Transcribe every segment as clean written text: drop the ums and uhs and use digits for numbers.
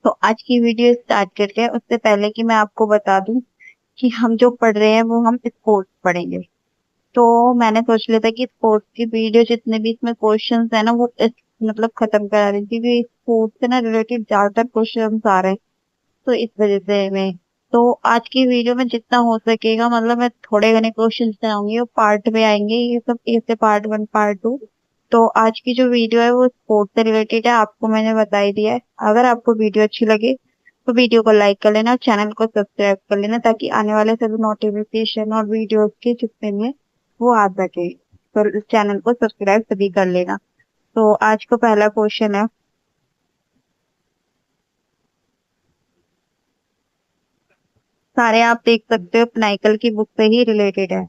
तो आज की वीडियो स्टार्ट करते हैं। उससे पहले कि मैं आपको बता दूं कि हम जो पढ़ रहे हैं वो हम स्पोर्ट्स पढ़ेंगे। तो मैंने सोच लिया था कि स्पोर्ट्स की वीडियो जितने भी इसमें क्वेश्चंस है ना वो मतलब खत्म करा रही थी, क्योंकि स्पोर्ट्स से ना रिलेटेड ज्यादातर क्वेश्चंस आ रहे हैं। तो इस वजह से मैं तो आज की वीडियो में जितना हो सकेगा, मतलब मैं थोड़े घने क्वेश्चंस बनाऊंगी, वो पार्ट में आएंगे, ये सब ऐसे पार्ट 1 पार्ट 2। तो आज की जो वीडियो है वो स्पोर्ट्स से रिलेटेड है, आपको मैंने बता ही दिया है। अगर आपको वीडियो अच्छी लगे तो वीडियो को लाइक कर लेना और चैनल को सब्सक्राइब कर लेना, ताकि आने वाले सभी नोटिफिकेशन और वीडियोस के जितने भी हैं वो आ सके। तो चैनल को सब्सक्राइब सभी कर लेना। तो आज का पहला क्वेश्चन है, सारे आप देख सकते हो नाइकल की बुक से ही रिलेटेड है,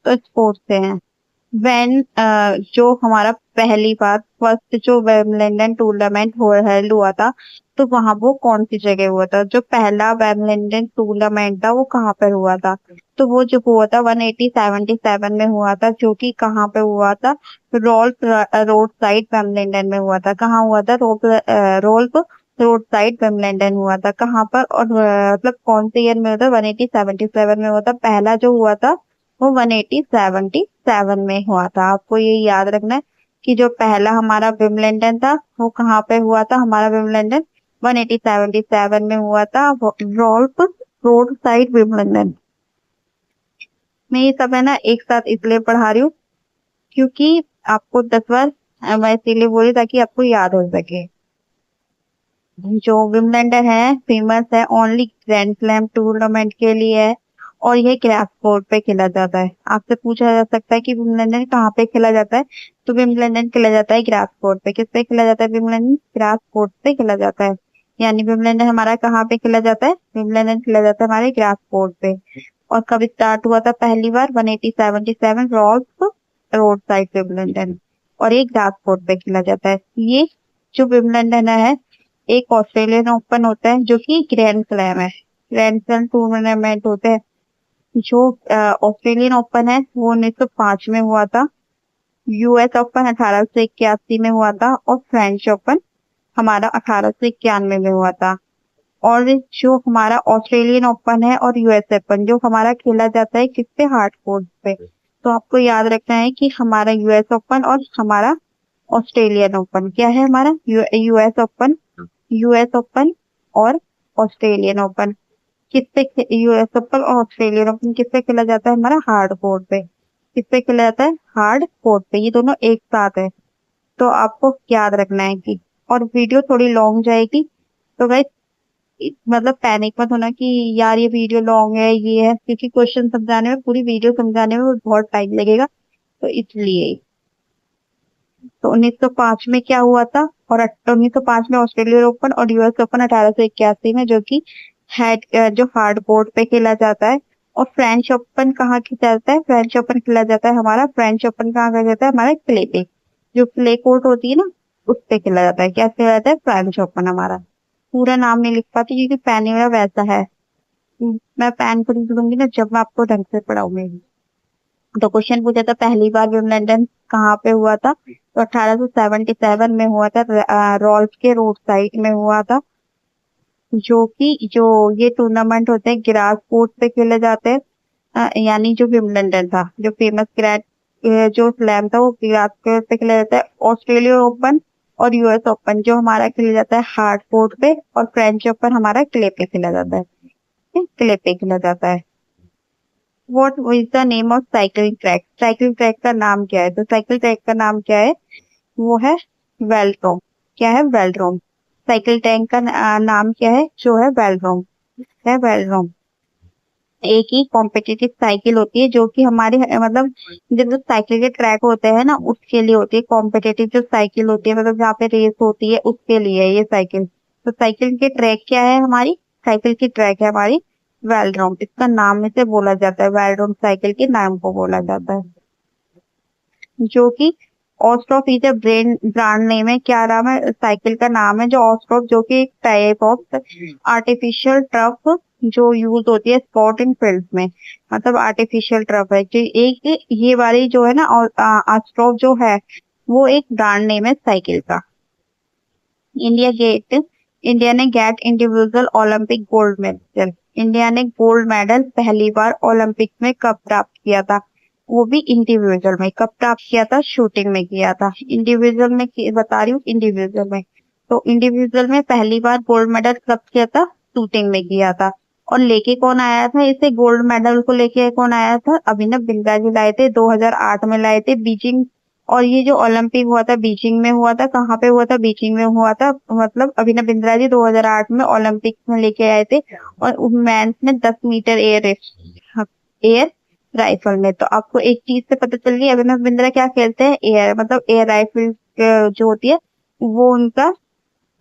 तो स्पोर्ट्स से है। वेन जो हमारा पहली बार फर्स्ट जो वेमलैंडन टूर्नामेंट हेल्ड हुआ था, तो वहां वो कौन सी जगह हुआ था? जो पहला वेमलैंडन टूर्नामेंट था वो कहाँ पर हुआ था? तो वो जो हुआ था 1877 में हुआ था, जो कि कहाँ पे हुआ था? रोल्फ रोड साइड वेमलैंडन में हुआ था। कहाँ हुआ था? रोल्फ रोड साइड वेमलैंडन हुआ था। कहाँ पर? और मतलब कौन से ईयर में हुआ था? 1877 में हुआ था। पहला जो हुआ था वो 1877 में हुआ था। आपको ये याद रखना है कि जो पहला हमारा विम्बलडन था वो कहाँ पे हुआ था? हमारा विम्बलडन 1877 में हुआ था, रॉल्फ रोड साइड विम्बलडन। मैं ये सब है ना एक साथ इसलिए पढ़ा रही हूँ क्योंकि आपको 10 बार मैं इसीलिए बोली ताकि आपको याद हो सके। जो विम्बलडन है फेमस है ओनली ग्रैंड स्लैम टूर्नामेंट के लिए है, और ये ग्रास कोर्ट पे खेला जाता है। आपसे पूछा जा सकता है कि विम्बलडन कहाँ पे खेला जाता है? तो विम्बलडन खेला जाता है ग्रास कोर्ट पे। किस पे खेला जाता है विम्बलडन? ग्रास कोर्ट पे खेला जाता है। यानी विम्बलडन हमारा कहाँ पे खेला जाता है? विम्बलडन खेला जाता है हमारे ग्रास कोर्ट पे। और कब स्टार्ट हुआ था पहली बार? 1877, रॉल्फ रोड साइड विम्बलडन। और ये ग्रास कोर्ट पे खेला जाता है। ये जो विम्बलडन है एक ऑस्ट्रेलियन ओपन होता है जो कि ग्रैंड स्लैम है, ग्रैंड स्लैम टूर्नामेंट होते हैं। जो ऑस्ट्रेलियन ओपन है वो 1905 में हुआ था। यूएस ओपन 1881 में हुआ था। और फ्रेंच ओपन हमारा 1891 में हुआ था। और जो हमारा ऑस्ट्रेलियन ओपन है और यूएस ओपन जो हमारा खेला जाता है किस पे? हार्ड कोर्ट पे। तो आपको याद रखना है कि हमारा यूएस ओपन और हमारा ऑस्ट्रेलियन ओपन क्या है? हमारा यूएस ओपन, यूएस ओपन और ऑस्ट्रेलियन ओपन किससे? यूएस ओपन और ऑस्ट्रेलियन ओपन किससे खेला जाता है? हमारा हार्ड कोर्ट पे। किससे खेला जाता है? हार्ड कोर्ट पे। ये दोनों एक साथ है, तो आपको याद रखना है कि। और वीडियो थोड़ी लॉन्ग जाएगी, तो गाइस मतलब पैनिक मत होना कि यार ये वीडियो लॉन्ग है ये है, क्योंकि क्वेश्चन समझाने में, पूरी वीडियो समझाने में बहुत टाइम लगेगा, तो इसलिए। तो 1905 में क्या हुआ था? और 1905 में ऑस्ट्रेलियन ओपन और यूएस ओपन 1881 में, जो कि जो हार्ड कोर्ट पे खेला जाता है। और फ्रेंच ओपन कहाँ खेला जाता है? फ्रेंच ओपन खेला जाता है हमारा, फ्रेंच ओपन कहाँ खेला जाता है? हमारा क्ले पे, जो क्ले कोर्ट होती है ना उस पे खेला जाता है। क्या खेला जाता है? फ्रेंच ओपन हमारा। पूरा नाम नहीं लिख पाती क्योंकि पैन मेरा वैसा है। मैं पैन खरीद लूंगी ना जब मैं आपको ढंग से पढ़ाऊंगी। तो क्वेश्चन पूछा था पहली बार विंबलडन कहाँ पे हुआ था? तो 1877 में हुआ था, रॉल्फ के रोड साइड में हुआ था। जो ये टूर्नामेंट होते हैं ग्रास कोर्ट पे खेले जाते हैं। यानी जो विंबलडन था, जो फेमस ग्रैंड जो स्लैम था वो ग्रास कोर्ट पे खेला जाता है। ऑस्ट्रेलिया ओपन और यूएस ओपन जो हमारा खेला जाता है हार्ड कोर्ट पे। और फ्रेंच ओपन हमारा क्ले पे खेला जाता है। क्ले पे खेला जाता है। What is the name of cycling track? Cycle track का नाम क्या है? तो साइकिल ट्रैक का नाम क्या है? वो है वेल्ड्रोम। क्या है? वेल्ड्रोम। साइकिल टैंक का नाम क्या है? जो है वेल्ड्रोम, है वेल्ड्रोम। एक ही कॉम्पिटिटिव साइकिल होती है जो कि हमारे मतलब जो साइकिल के ट्रैक होते हैं ना उसके लिए होती है। कॉम्पिटिटिव जो साइकिल होती है मतलब जहाँ पे रेस होती है उसके लिए है ये साइकिल। तो साइकिल के ट्रैक क्या है हमारी? साइकिल की ट्रैक है हमारी वेल्ड्रोम। इसका नाम में से बोला जाता है, वेल्ड्रोम साइकिल के नाम को बोला जाता है। जो कि ऑस्ट्रोफ इज अ ब्रांड नेम है। क्या नाम है साइकिल का? नाम है जो ऑस्ट्रोफ, जो कि एक टाइप ऑफ आर्टिफिशियल टर्फ जो यूज होती है स्पोर्ट इन फील्ड में। मतलब आर्टिफिशियल टर्फ है जो एक ये वाली जो है ना, ऑस्ट्रोफ जो है वो एक ब्रांड नेम है साइकिल का। इंडिया ने get individual Olympic gold medal. India ने गोल्ड मेडल पहली बार ओलंपिक में कब प्राप्त किया था? वो भी इंडिविजुअल में। कब प्राप्त किया था? शूटिंग में किया था। इंडिविजुअल में बता रही हूँ, इंडिविजुअल में। तो इंडिविजुअल में पहली बार गोल्ड मेडल कब किया था? शूटिंग में किया था। और लेके कौन आया था इसे? गोल्ड मेडल को लेके कौन आया था? अभिनव बिंद्रा जी लाए थे, 2008 में लाए थे बीजिंग। और ये जो ओलंपिक हुआ था बीजिंग में हुआ था। कहाँ पे हुआ था? बीजिंग में हुआ था। मतलब अभिनव बिंद्रा जी 2008 में ओलंपिक में लेके आए थे। और मेंस में 10 मीटर एयर राइफल में। तो आपको एक चीज से पता चल गई अभिनव बिंद्रा क्या खेलते हैं? एयर, मतलब एयर राइफल जो होती है वो उनका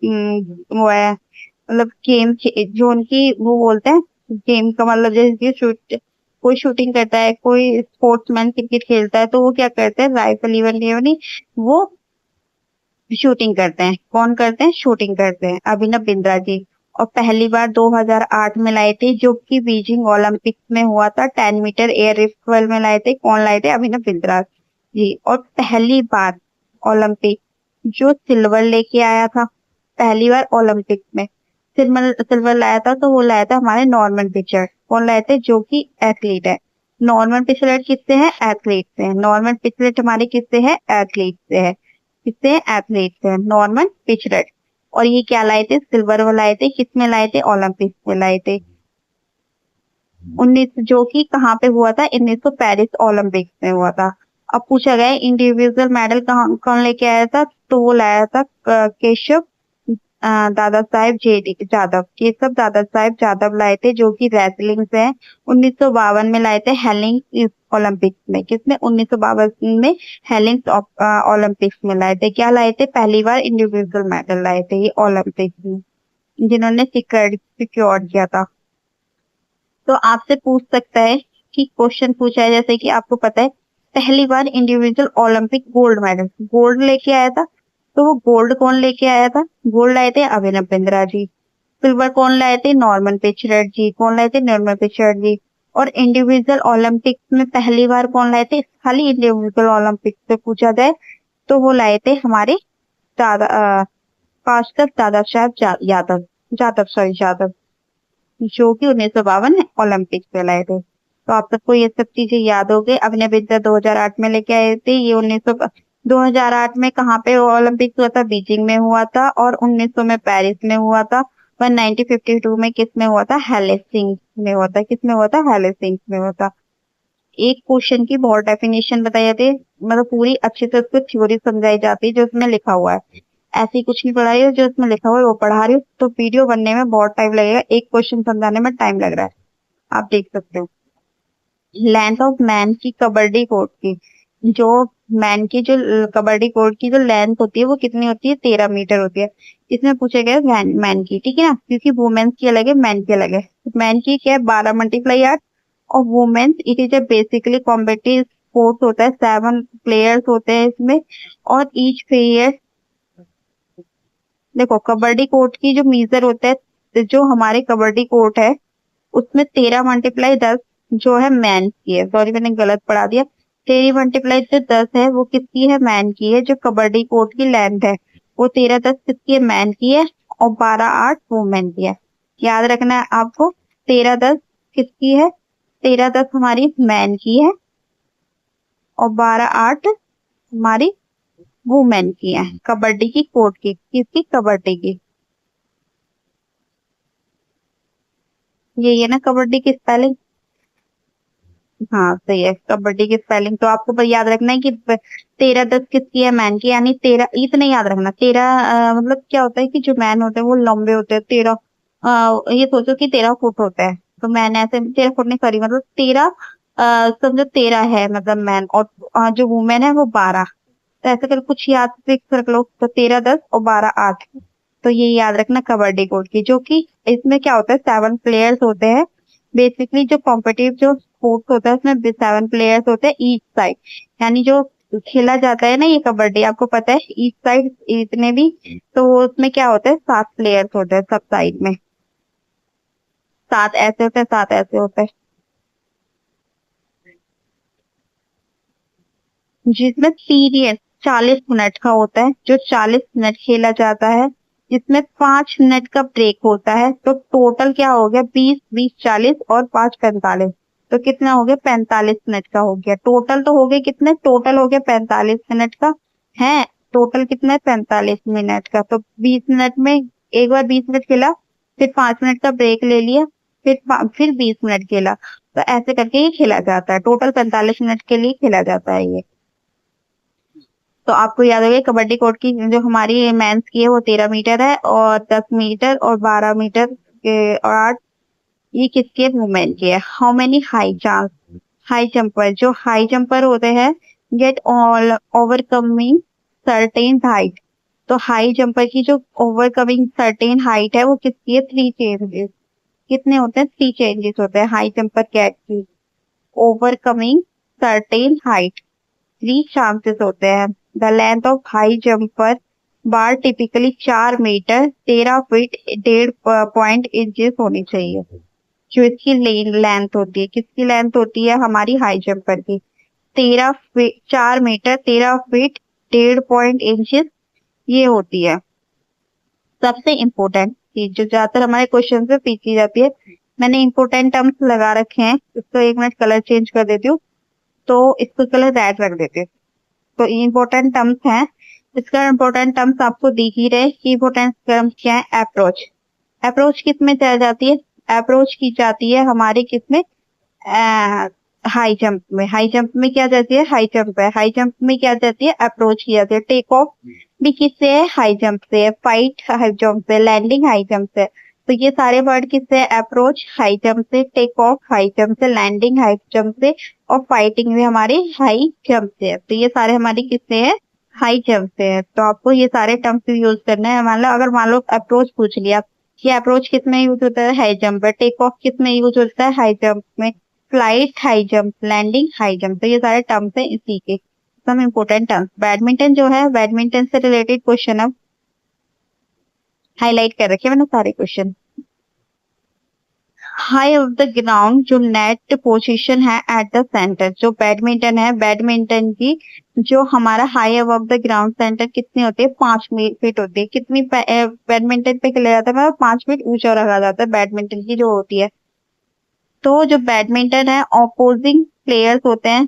वो है। मतलब गेम जो उनकी वो बोलते हैं गेम का, मतलब जैसे शूट, कोई शूटिंग करता है, कोई स्पोर्ट्समैन क्रिकेट खेलता है, तो वो क्या करते हैं? राइफल इवन नहीं, वो शूटिंग करते हैं। कौन करते हैं? शूटिंग करते हैं, अभिनव बिंद्रा जी। और पहली बार 2008 में लाए थे, जो कि बीजिंग ओलंपिक में हुआ था। 10 मीटर एयर रिफल में लाए थे। कौन लाए थे? अभिनव बिंद्रा जी। और पहली बार ओलंपिक जो सिल्वर लेके आया था, पहली बार ओलंपिक में सिल्वर सिल्वर लाया था, तो वो लाया था हमारे नॉर्मन पिचर्ड। कौन लाए थे? जो कि एथलीट है। नॉर्मन पिचर्ड किससे है? एथलीट से है। नॉर्मन पिचर्ड हमारे किससे है? एथलीट से है। किससे है? एथलीट से है, नॉर्मन पिचर्ड। और ये क्या लाए थे? सिल्वर वो लाए थे। किसमें लाए थे? ओलंपिक में लाए थे। 19, जो कि कहाँ पे हुआ था? 1900 पेरिस ओलंपिक में हुआ था। अब पूछा गया इंडिविजुअल मेडल कहाँ कौन लेके आया था? तो वो लाया था केशव दादा साहेब जादव। केशव दादा साहेब जादव लाए थे, जो कि रेसलिंग से है। 1952 में लाए थे हेलिंग ओलंपिक्स में। किसमें? 1952 में हेलिंग ओलंपिक्स में लाए थे। क्या लाए थे? पहली बार इंडिविजुअल मेडल लाए थे ये ओलंपिक्स में, जिन्होंने सिक्योर किया था। तो आपसे पूछ सकता है कि क्वेश्चन पूछा है, जैसे कि आपको पता है पहली बार individual Olympic gold medal gold लेके आया था, तो वो गोल्ड कौन लेके आया था? गोल्ड लाए थे अभिनव बिंद्रा जी। सिल्वर कौन लाए थे? नॉर्मन पिचर्ड जी। कौन लाए थे? नॉर्मन पिचर्ड जी। और इंडिविजुअल ओलंपिक्स में पहली बार कौन लाए थे? खाली इंडिविजुअल ओलंपिक्स से पूछा जाए तो वो लाए थे हमारे दादा काशकत दादा साहब यादव, यादव, जो कि 1952 ओलंपिक में लाए थे। तो आप सबको ये सब चीजें याद हो गई। अभिनव बिंद्रा 2008 में लेके आए थे ये 2008 में कहाँ पे ओलंपिक हुआ था? बीजिंग में हुआ था। और 1900 में पेरिस में हुआ था। पर 1952 में किस में हुआ था? हेलेसिंक में हुआ था। किस में हुआ था? हेलेसिंक में हुआ था। एक क्वेश्चन की बहुत डेफिनेशन बताई जाती है, मतलब पूरी अच्छे से उसको थ्योरी समझाई जाती है जो उसमें लिखा हुआ है। ऐसी कुछ नहीं पढ़ाई है, जो उसमें लिखा हुआ है वो पढ़ा रही हूँ। तो वीडियो बनने में बहुत टाइम लगेगा, एक क्वेश्चन समझाने में टाइम लग रहा है। आप देख सकते हो। लेंथ ऑफ मैन की कबड्डी कोर्ट की, जो मैन की जो कबड्डी कोर्ट की जो लेंथ होती है वो कितनी होती है? 13 मीटर होती है। इसमें पूछा गया मैन की, ठीक है ना, क्योंकि वुमेन्स की अलग है, मैन की अलग है। मैन की क्या है? 12 मल्टीप्लाई 8। और women's it is a basically competitive sport होता है। 7 प्लेयर्स होते हैं इसमें। और ईच प्लेयर, देखो कबड्डी कोर्ट की जो मीजर होता है, जो हमारे कबड्डी कोर्ट है उसमें 13 मल्टीप्लाई 10 जो है मैन की है। सॉरी मैंने गलत पढ़ा दिया। 13 मल्टीप्लाई जो 10 है वो किसकी है? मैन की है। जो कबड्डी कोर्ट की लेंथ है वो 13 10 किसकी है? मैन की है। और 12 8 वुमेन की है। याद रखना है आपको। 13 10 किसकी है? 13 10 हमारी मैन की है। और 12 8 हमारी वुमेन की है। कबड्डी की कोर्ट की, किसकी? कबड्डी की। ये है ना कबड्डी की स्पेलिंग। हाँ सही है, कबड्डी की स्पेलिंग। तो आपको पर याद रखना है कि 13 10 किसकी है? मैन की। यानी 13 इतना याद रखना। 13 मतलब क्या होता है कि जो मैन होते हैं वो लंबे होते हैं। 13 ये सोचो कि 13 फुट होता है, तो मैन ऐसे 13 फुट नहीं, सॉरी मतलब 13 समझो 13 है मतलब मैन। और जो वुमेन है वो 12। तो ऐसे कर कुछ याद फिक्स रख लो। तो 13 10 और 12 8। तो ये याद रखना कबड्डी कोर्ट की, जो कि इसमें क्या होता है 7 प्लेयर्स होते हैं। बेसिकली जो कॉम्पिटिटिव जो स्पोर्ट्स होता है उसमें 7 प्लेयर्स होते हैं ईच साइड। यानी जो खेला जाता है ना ये कबड्डी, आपको पता है ईच साइड इतने भी, तो उसमें क्या होता है 7 प्लेयर्स होते हैं सब साइड में। 7 ऐसे होते हैं, 7 ऐसे होते हैं। जिसमें पीरियड 40 मिनट का होता है, जो 40 मिनट खेला जाता है, जिसमें 5 मिनट का ब्रेक होता है। तो टोटल क्या हो गया, 20, 20, 40 और 5, 45। तो कितना हो गया, 45 मिनट का हो गया। टोटल तो हो गए कितने, टोटल हो गया 45 मिनट का है। टोटल कितना है, 45 मिनट का। तो 20 मिनट में एक बार 20 मिनट खेला, फिर 5 मिनट का ब्रेक ले लिया, फिर 20 मिनट खेला। तो ऐसे करके ये खेला जाता है। टोटल 45 मिनट के लिए खेला जाता है ये। तो आपको याद होगा कबड्डी कोर्ट की जो हमारी मेंस की है वो 13 मीटर है, और 10 मीटर और 12 मीटर के, और 8 ये किसके, वुमेन की है। How many high jump, high jumper, जो हाई जंपर होते हैं, get all overcoming certain height. तो हाई जंपर की जो ओवरकमिंग सर्टेन हाइट है वो किसकी है, 3 चेंजेस। कितने होते हैं, 3 चेंजेस होते हैं हाई जंपर कैट की। ओवरकमिंग सर्टेन हाइट, 3 चांसेस होते हैं। The length of high jumper bar typically 4 metre 13 feet 1.5 inches होनी चाहिए। जो इसकी लेंथ होती है, किसकी लेंथ होती है, हमारी हाई जंपर की, 13 फीट 4 मीटर 13 फीट 1.5 इंचेस ये होती है। सबसे इम्पोर्टेंट चीज जो ज्यादातर हमारे क्वेश्चन में पूछी जाती है, मैंने इम्पोर्टेंट टर्म्स लगा रखे हैं, इसको 1 मिनट कलर चेंज कर देती हूँ। तो इसको कलर रेड रख देते हैं। तो इम्पोर्टेंट टर्म्स हैं, इसका इम्पोर्टेंट टर्म्स आपको दिख ही रहे कि इम्पोर्टेंट टर्म्स क्या है। अप्रोच, अप्रोच किस में चल जाती है, अप्रोच की जाती है हमारी किसमें, हाई जंप में। हाई जंप में क्या जाती है, हाई जंप है, हाई जंप में क्या जाती है, अप्रोच की जाती है। टेक ऑफ भी किससे है, हाई जंप से है। फाइट हाई जंप से, लैंडिंग हाई जंप से। तो ये सारे वर्ड किससे है, अप्रोच हाई जंप से, टेक ऑफ हाई जंप से, लैंडिंग हाई जंप से, और फाइटिंग भी हमारी हाई जंप से है। तो ये सारे हमारी किससे है, हाई जंप से है। तो आपको ये सारे टर्म्स यूज करना है। मान लो अगर मान लो अप्रोच पूछ लिया, ये अप्रोच किस में यूज होता है, हाई जंप है। टेक ऑफ किस में यूज होता है, हाई जंप में। Flight high jump, landing high jump. तो ये सारे टर्म्स हैं इसी के, सम इम्पोर्टेंट टर्म्स। बैडमिंटन जो है, बैडमिंटन से रिलेटेड क्वेश्चन अब हाईलाइट कर रखे मैंने सारे question. High of the ground, जो नेट पोजीशन है एट द सेंटर, जो बैडमिंटन है, बैडमिंटन की जो हमारा high above the ground centre कितनी होती है, 5 फीट होती है। कितनी बैडमिंटन पे खेला जाता है, मतलब 5 फीट ऊंचा रखा जाता है बैडमिंटन की जो होती है। तो जो बैडमिंटन है, ऑपोजिंग प्लेयर्स होते हैं।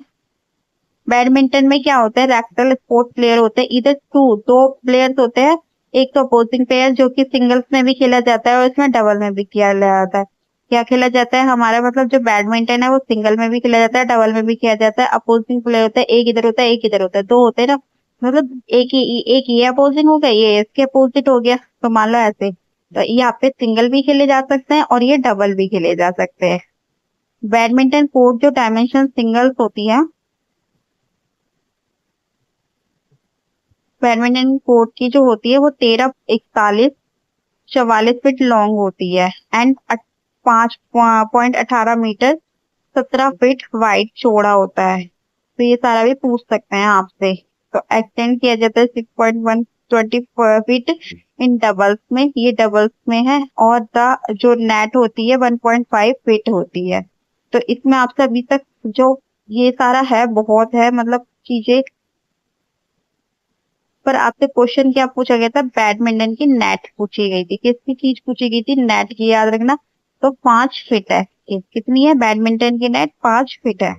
बैडमिंटन में क्या होता है, रैक्टल स्पोर्ट प्लेयर होते हैं, इधर दो प्लेयर्स होते हैं। एक तो अपोजिंग प्लेयर जो कि सिंगल्स में भी खेला जाता है और इसमें डबल में भी किया जाता है। क्या खेला जाता है हमारा, मतलब जो बैडमिंटन है वो सिंगल में भी खेला जाता है, डबल में भी किया जाता है। अपोजिंग प्लेयर होता है, एक इधर होता है एक इधर होता है, दो होते हैं ना। मतलब एक ये अपोजिंग हो गया, ये इसके अपोजिट हो गया। तो मान लो ऐसे, तो यहाँ पे सिंगल भी खेले जा सकते हैं और ये डबल भी खेले जा सकते हैं। बैडमिंटन कोर्ट जो डायमेंशन सिंगल्स होती है, बैडमिंटन कोर्ट की जो होती है वो 13, 41, 44 फीट लॉन्ग होती है, एंड 5.18 मीटर 17 फीट वाइड चौड़ा होता है। तो ये सारा भी पूछ सकते हैं आपसे। तो एक्सटेंड किया जाता है 6.120 फीट इन डबल्स में, ये डबल्स में है। और द जो नेट होती है 1.5 फीट होती है। तो इसमें आपसे अभी तक जो ये सारा है, बहुत है मतलब चीजें। पर आपसे क्वेश्चन क्या पूछा गया था, बैडमिंटन की नेट पूछी गई थी। किसकी चीज पूछी गई थी, नेट की, याद रखना। तो 5 फीट है। कितनी है बैडमिंटन की नेट, 5 फीट है।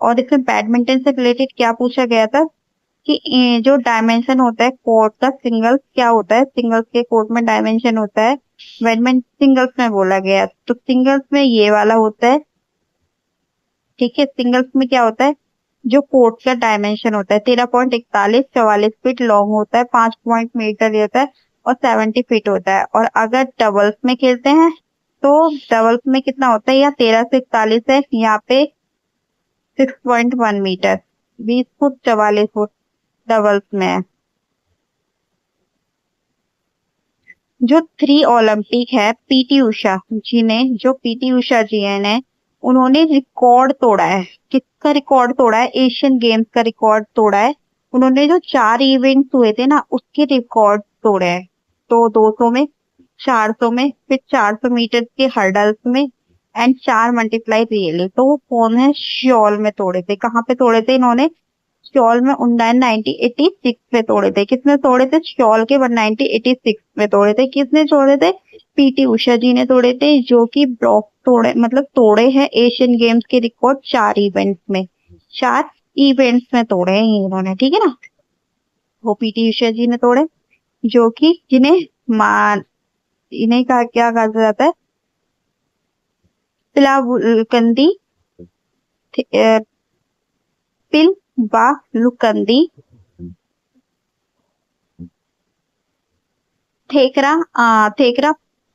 और इसमें बैडमिंटन से रिलेटेड क्या पूछा गया था कि जो डायमेंशन होता है कोर्ट का, सिंगल्स क्या होता है, सिंगल्स के कोर्ट में डायमेंशन होता है, बैडमिंटन सिंगल्स में बोला गया। तो सिंगल्स में ये वाला होता है, ठीक है। सिंगल्स में क्या होता है, जो कोर्ट का डायमेंशन होता है 13.41, 44 फीट लॉन्ग होता है, 5 मीटर होता है, और 70 फीट होता है। और अगर डबल्स में खेलते हैं तो डबल्स में कितना होता है, यहाँ 13 से 41 है, यहाँ पे 6.1 मीटर, 20 फुट 44 फुट डबल्स में है। जो 3 ओलंपिक है, पीटी उषा जी ने, जो पीटी उषा जी ने, उन्होंने रिकॉर्ड तोड़ा है। किसका रिकॉर्ड तोड़ा है, एशियन गेम्स का रिकॉर्ड तोड़ा है। उन्होंने जो 4 इवेंट्स हुए थे ना उसके रिकॉर्ड तोड़े हैं। तो 200 में, 400 में, फिर 400 मीटर के हर्डल्स में, एंड 4 मल्टीप्लाई रियली। तो वो कौन है, श्योल में तोड़े थे। कहाँ पे तोड़े थे इन्होंने, शॉल में उन्नाइन 1986 में तोड़े थे। किसने तोड़े थे? शॉल के 1986 में तोड़े थे। किसने तोड़े थे? पीटी उषा जी ने तोड़े थे, जो कि ब्लॉक तोड़े मतलब तोड़े हैं एशियन गेम्स के रिकॉर्ड 4 इवेंट्स में। 4 इवेंट्स में तोड़े हैं इन्होंने, ठीक है ना। वो पीटी उषा जी ने तोड़े, जो कि मान इन्हें क्या कहा जाता है? पिलावुकंदी, पिलबालुकंदी, थेकरा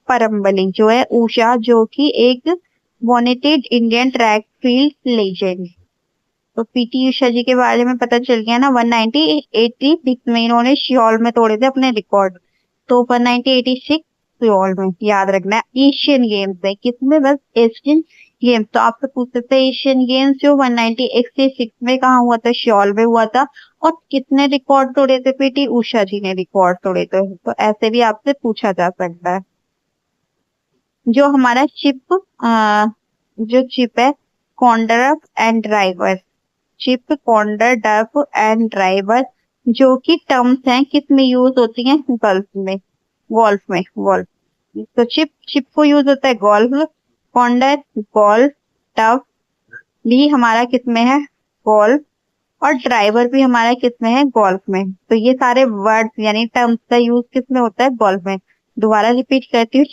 परम्बली जो है उषा, जो कि एक वॉनेटेड इंडियन ट्रैक फील्ड लेजेंड। तो पीटी उषा जी के बारे में पता चल गया ना। 1986 में इन्होंने सियोल में तोड़े थे अपने रिकॉर्ड। तो 1986 सियोल में, याद रखना है। एशियन गेम्स है किसमें? बस एशियन गेम्स। तो आपसे पूछ सकते हैं एशियन गेम्स जो 1986 में कहाँ हुआ था? सियोल में हुआ था। और कितने रिकॉर्ड तोड़े थे? पीटी उषा जी ने रिकॉर्ड तोड़े थे। तो ऐसे भी आपसे पूछा जा सकता है। जो हमारा जो चिप है, condor and driver, chip condor डफ एंड ड्राइवर, जो कि टर्म्स हैं किस में यूज होती हैं? गोल्फ। तो चिप को यूज होता है गोल्फ, कॉन्डर गोल्फ, टफ भी हमारा किस में है? गोल्फ। और ड्राइवर भी हमारा किस में है? गोल्फ में। तो ये सारे वर्ड्स यानी टर्म्स का यूज किस में होता है? गोल्फ में। दोबारा रिपीट करती हूँ।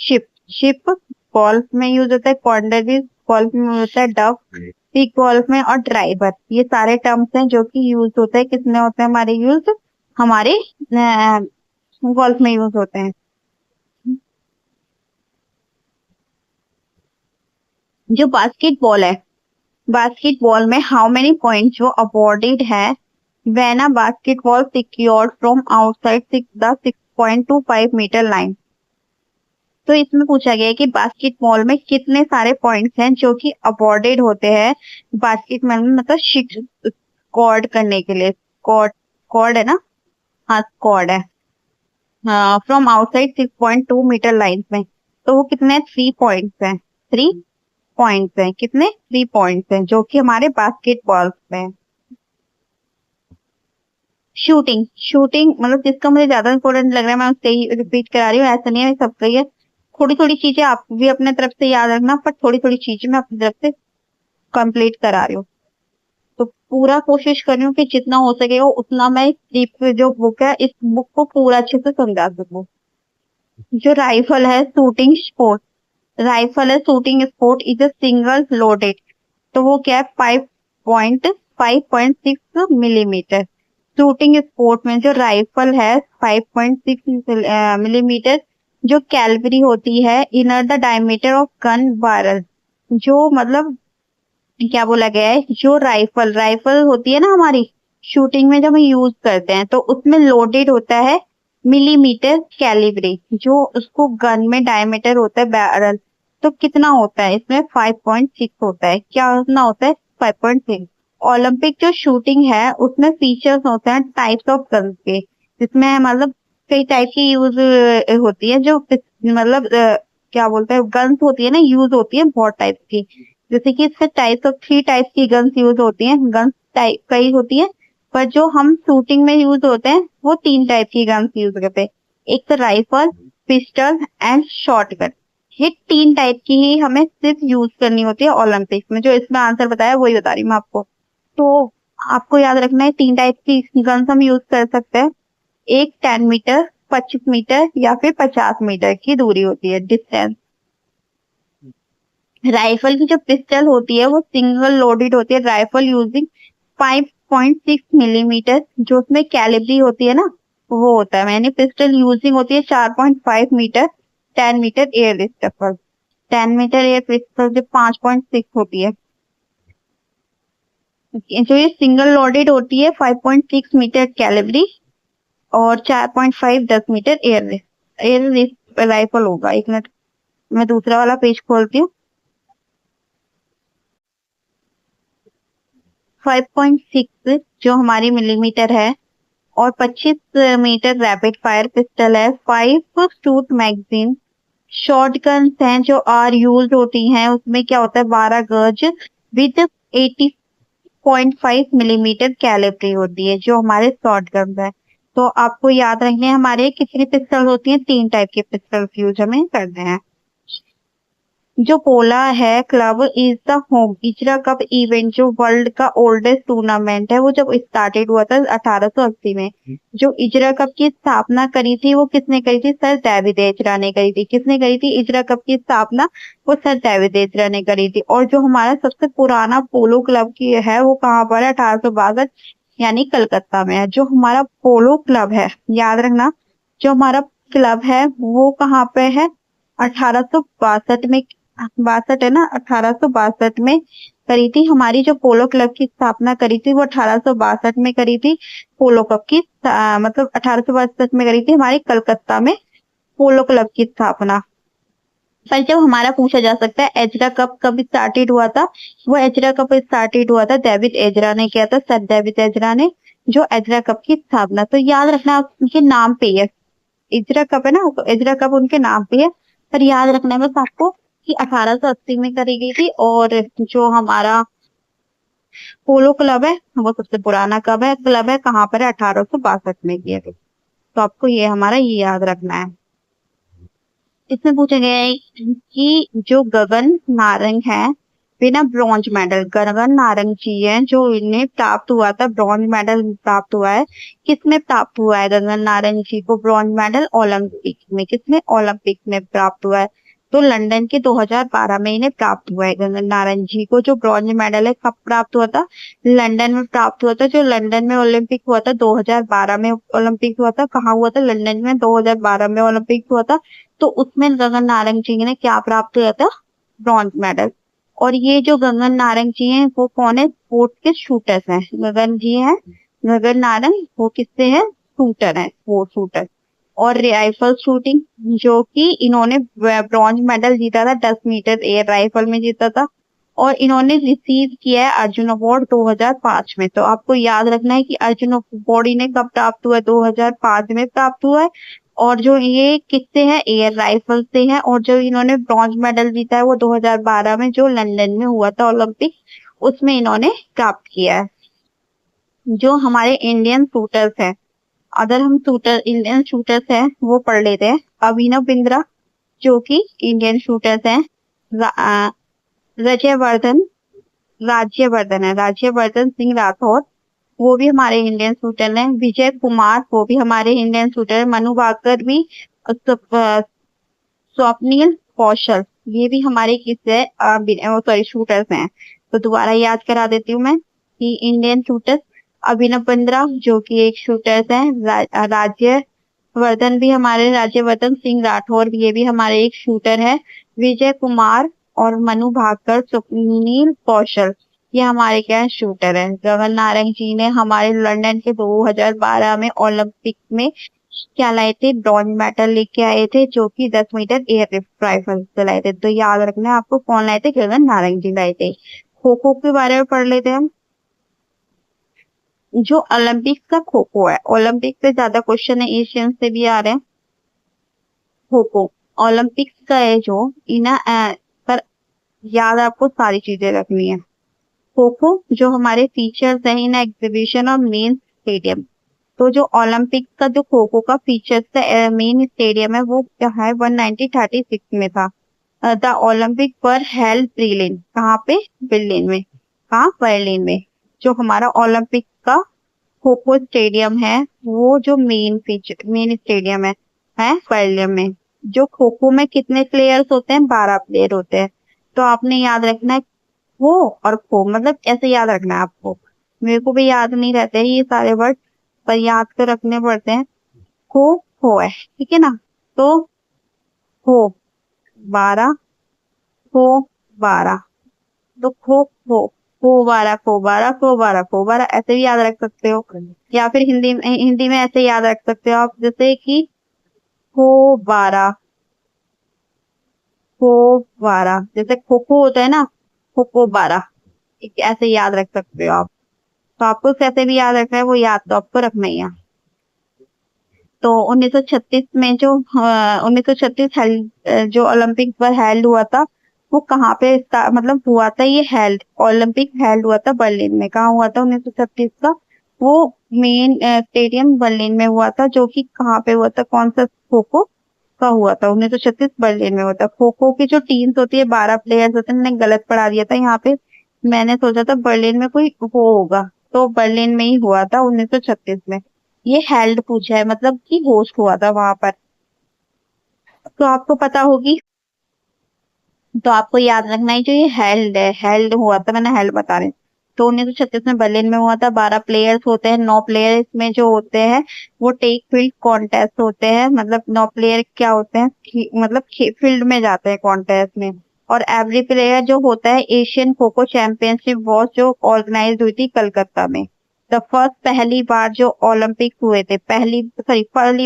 चिप गोल्फ में यूज होता है, कॉन्डर भी गोल्फ में यूज होता है, डफ भी गोल्फ में, और ड्राइवर। ये सारे टर्म्स हैं जो कि यूज होते हैं, किसमें होते हैं हमारे यूज? हमारे गोल्फ में यूज होते हैं। जो बास्केटबॉल है, बास्केटबॉल में हाउ मेनी पॉइंट जो अवॉर्डेड है when a basketball secured from outside the 6.25 metre line. तो इसमें पूछा गया है कि बास्केटबॉल में कितने सारे पॉइंट्स हैं जो कि अवॉर्डेड होते हैं बास्केटबॉल में, मतलब स्कोर करने के लिए। स्कोर है ना? हाँ, स्कोर है। फ्रॉम आउटसाइड 6.2 मीटर लाइन में। तो वो कितने? 3 पॉइंट्स हैं। 3 पॉइंट्स हैं। कितने? 3 पॉइंट्स हैं, जो कि हमारे बास्केटबॉल में। शूटिंग मतलब जिसका मुझे ज्यादा इंपॉर्टेंट लग रहा है मैं उससे ही रिपीट करा रही हूँ, ऐसा नहीं है सब सही है। थोड़ी थोड़ी चीजें आप भी अपने तरफ से याद रखना, पर थोड़ी थोड़ी चीजें मैं अपनी तरफ से कंप्लीट करा रही हूँ। तो पूरा कोशिश कर रही हूँ कि जितना हो सकेगा उतना मैं इस जो बुक है इस बुक को पूरा अच्छे से समझा सकूँ। जो राइफल है shooting sport is a single loaded. तो वो क्या है? 5.6 शूटिंग स्पोर्ट में जो राइफल है 5.6 मिलीमीटर, जो कैलवरी होती है inner the diameter of gun barrel. जो मतलब क्या बोला गया है? जो राइफल होती है ना हमारी शूटिंग में जब हम यूज करते हैं, तो उसमें लोडेड होता है मिलीमीटर कैलिब्री, जो उसको गन में डायमीटर होता है बैरल। तो कितना होता है इसमें? 5.6 होता है। क्या कितना होता है? 5.6। ओलंपिक जो शूटिंग है उसमें फीचर्स होते हैं टाइप्स ऑफ गन के, जिसमें मतलब कई टाइप की यूज होती है, जो मतलब क्या बोलते हैं गन्स होती है ना, यूज होती है बहुत टाइप की। जैसे कि इसमें 3 टाइप्स की गन्स यूज होती हैं। गन्स टाइप कई होती है, पर जो हम शूटिंग में यूज होते हैं वो 3 टाइप की गन्स यूज करते हैं। एक तो राइफल, पिस्टल एंड शॉटगन। ये 3 टाइप की ही हमें सिर्फ यूज करनी होती है ओलंपिक्स में। जो इसमें आंसर बताया वही बता रही हूँ मैं आपको। तो आपको याद रखना है 3 टाइप की गन्स हम यूज कर सकते हैं। एक 10 मीटर, 25 मीटर या फिर 50 मीटर की दूरी होती है डिस्टेंस। राइफल की जो पिस्टल होती है वो सिंगल लोडेड होती है राइफल यूजिंग 5.6 मिलीमीटर, जो उसमें कैलिबरी होती है ना वो होता है। यानी पिस्टल यूजिंग होती है 4.5 metre, 10 metre air pistol. 10 metre air pistol जो 5.6 होती है। जो ये सिंगल लोडेड होती है 5.6 मीटर कैलिबरी, और 4.5 10 मीटर एयर एयर राइफल होगा। एक मिनट मैं दूसरा वाला पेज खोलती हूँ। 5.6 जो हमारी मिलीमीटर है, और 25 मीटर रैपिड फायर पिस्टल है। 5 शूट मैगजीन। शॉर्ट गन्स हैं जो आर यूज होती हैं, उसमें क्या होता है 12 गज विद 80 0.5 मिलीमीटर कैलिबरी होती है जो हमारे शॉर्ट गन्स है। तो आपको याद रखने हैं हमारे कितनी पिस्टल होती हैं, 3 टाइप के पिस्टल यूज हमें करते हैं। जो पोला है club is the home Ezra cup event, जो वर्ल्ड का ओल्डेस्ट टूर्नामेंट है, वो जब स्टार्टेड हुआ था 1880 में। जो इजरा कप की स्थापना करी थी वो किसने करी थी, सर डेविड एजरा ने करी थी। किसने करी थी इजरा कप की स्थापना, वो सर डेविड एजरा ने करी थी। और जो हमारा सबसे पुराना पोलो क्लब की है वो कहाँ पर है, 1862 यानी कलकत्ता में है। जो हमारा पोलो क्लब है, याद रखना, जो हमारा क्लब है वो कहाँ पे है, 1862 में, 62 है ना, 1862 में करी थी। हमारी जो पोलो क्लब की स्थापना करी थी वो 1862 में करी थी। पोलो क्लब की मतलब 1862 में करी थी हमारी कलकत्ता में पोलो क्लब की स्थापना। पर जब हमारा पूछा जा सकता है एजरा कप कब स्टार्टेड हुआ था, वो एजरा कप स्टार्टेड हुआ था डेविड एजरा ने किया था, सर डेविड एजरा ने, जो एजरा कप की स्थापना। तो याद रखना उनके नाम पे है, इजरा कप है ना, तो इजरा कप उनके नाम पे है। पर याद रखना है बस आपको कि 1880 में करी गई थी। और जो हमारा पोलो क्लब है वो सबसे पुराना क्लब है कहाँ पर है, 1862 में किया गया। तो आपको ये हमारा ये याद रखना है। इसमें पूछा गया है कि जो गगन नारंग है बिना ब्रॉन्ज मेडल, गगन नारंग जी है जो इन्हें प्राप्त हुआ था, ब्रॉन्ज मेडल प्राप्त हुआ है। किसमें प्राप्त हुआ है गगन नारंग जी को ब्रॉन्ज मेडल, ओलंपिक में। किसमें, ओलंपिक में प्राप्त हुआ है। तो लंदन के 2012 में इन्हें प्राप्त हुआ है गगन नारंग जी को। जो ब्रॉन्ज मेडल है कब प्राप्त हुआ था, लंदन में प्राप्त हुआ था। जो लंदन में ओलंपिक हुआ था 2012 में, ओलंपिक हुआ था कहाँ हुआ था, लंदन में 2012 में ओलंपिक हुआ था। तो उसमें गगन नारंग जी ने क्या प्राप्त किया था, ब्रॉन्ज मेडल। और ये जो गगन नारंग जी हैं वो कौन है, स्पोर्ट के शूटर्स हैं। गगन जी हैं, गगन नारंग, वो किससे है, शूटर है, स्पोर्ट शूटर। और राइफल शूटिंग, जो कि इन्होंने ब्रॉन्ज मेडल जीता था, 10 मीटर एयर राइफल में जीता था। और इन्होंने रिसीव किया है अर्जुन अवार्ड 2005 में। तो आपको याद रखना है कि अर्जुन अवार्ड इन्हें कब प्राप्त हुआ है, 2005 में प्राप्त हुआ है। और जो ये किससे है, एयर राइफल से है। और जो इन्होंने ब्रॉन्ज मेडल जीता है वो 2012 में जो लंदन में हुआ था ओलंपिक, उसमें इन्होंने प्राप्त किया है। जो हमारे इंडियन शूटर्स हैं, अगर हम शूटर इंडियन शूटर्स हैं वो पढ़ लेते हैं। अभिनव बिंद्रा जो कि इंडियन शूटर्स हैं, राज्यवर्धन राज्यवर्धन सिंह राठौर, वो भी हमारे इंडियन शूटर हैं। विजय कुमार, वो भी हमारे इंडियन शूटर है। मनु भाकर भी, स्वप्निल कौशल, ये भी हमारे किससे, सॉरी शूटर्स हैं। तो दोबारा याद करा देती हूँ मैं कि इंडियन शूटर्स, अभिनव बिंद्रा जो कि एक शूटर्स हैं, राज्यवर्धन भी हमारे, राज्यवर्धन सिंह राठौर, ये भी हमारे एक शूटर है। विजय कुमार और मनु भाकर, स्वप्निल कौशल, ये हमारे क्या है, शूटर है। गगन नारंग जी ने हमारे लंदन के 2012 में ओलंपिक में क्या लाए थे, ब्रॉन्ज मेडल लेके आए थे, जो कि 10 मीटर एयर राइफल से लाए थे। तो याद रखना है आपको कौन लाए थे, गगन नारंग जी लाए थे। खो खो के बारे में पढ़ लेते हैं हम। जो ओलंपिक का खो खो है, ओलंपिक से ज्यादा क्वेश्चन है, एशियन से भी आ रहे हैं। खो खो ओलंपिक्स का है जो इना पर याद आपको सारी चीजें रखनी है। खो खो जो हमारे फीचर्स है इन एग्जीबिशन और मेन स्टेडियम। तो जो ओलंपिक का जो खो खो का फीचर्स है, मेन स्टेडियम है, वो क्या है, 1936 में था। द ओलंपिक पर हेल्ड बर्लिन, कहाँ पे, बर्लिन में, कहाँ, बर्लिन में। जो हमारा ओलंपिक का खो खो स्टेडियम है वो जो मेन स्टेडियम है बर्लिन में। जो खो खो में कितने प्लेयर्स होते हैं, 12 प्लेयर होते हैं। तो आपने याद रखना है खो और खो, मतलब ऐसे याद रखना है आपको। मेरे को भी याद नहीं रहते हैं ये सारे वर्ड, पर याद तो रखने पड़ते हैं। खो खो है, ठीक है ना। तो खो 12, खो 12, तो खो खो, खो 12, खो 12, खो 12, खो 12, ऐसे भी याद रख सकते हो। या फिर हिंदी में ऐसे याद रख सकते हो आप, जैसे कि खो 12, खो 12, जैसे खो खो होता है ना, खो खो 12, ऐसे याद रख सकते हो आप। तो आपको कैसे भी याद रखना है, वो याद तो आपको रखना ही है। तो 1936 में जो 1936 जो ओलंपिक पर हेल्ड हुआ था, वो कहाँ पे मतलब हुआ था, ये हेल्ड ओलंपिक हेल्ड हुआ था बर्लिन में। कहाँ हुआ था 1936 का? वो मेन स्टेडियम बर्लिन में हुआ था, जो कि कहाँ पे हुआ था, कौन सा खो खो का हुआ था? 1936 बर्लिन में हुआ था। खो खो की जो टीम्स होती है, 12 प्लेयर्स होते हैं, मैंने गलत पढ़ा दिया था यहाँ पे। मैंने सोचा था बर्लिन में कोई वो होगा, तो बर्लिन में ही हुआ था 1936 में। ये हेल्ड पूछा है, मतलब कि होस्ट हुआ था वहां पर। तो आपको पता होगी, तो आपको याद रखना है जो ये हेल्ड है, हेल्ड हुआ था, मैंने हेल्ड बता रही हूँ। तो 1936 में बर्लिन में हुआ था। 12 प्लेयर्स होते हैं, 9 प्लेयर इसमें जो होते हैं वो टेक फील्ड कॉन्टेस्ट होते हैं। मतलब 9 प्लेयर क्या होते हैं, मतलब फील्ड में जाते हैं कॉन्टेस्ट में। और एवरी प्लेयर जो होता है, Asian kho kho championship was जो ऑर्गेनाइज हुई थी कलकत्ता में। द फर्स्ट, पहली बार जो ओलंपिक हुए थे, पहली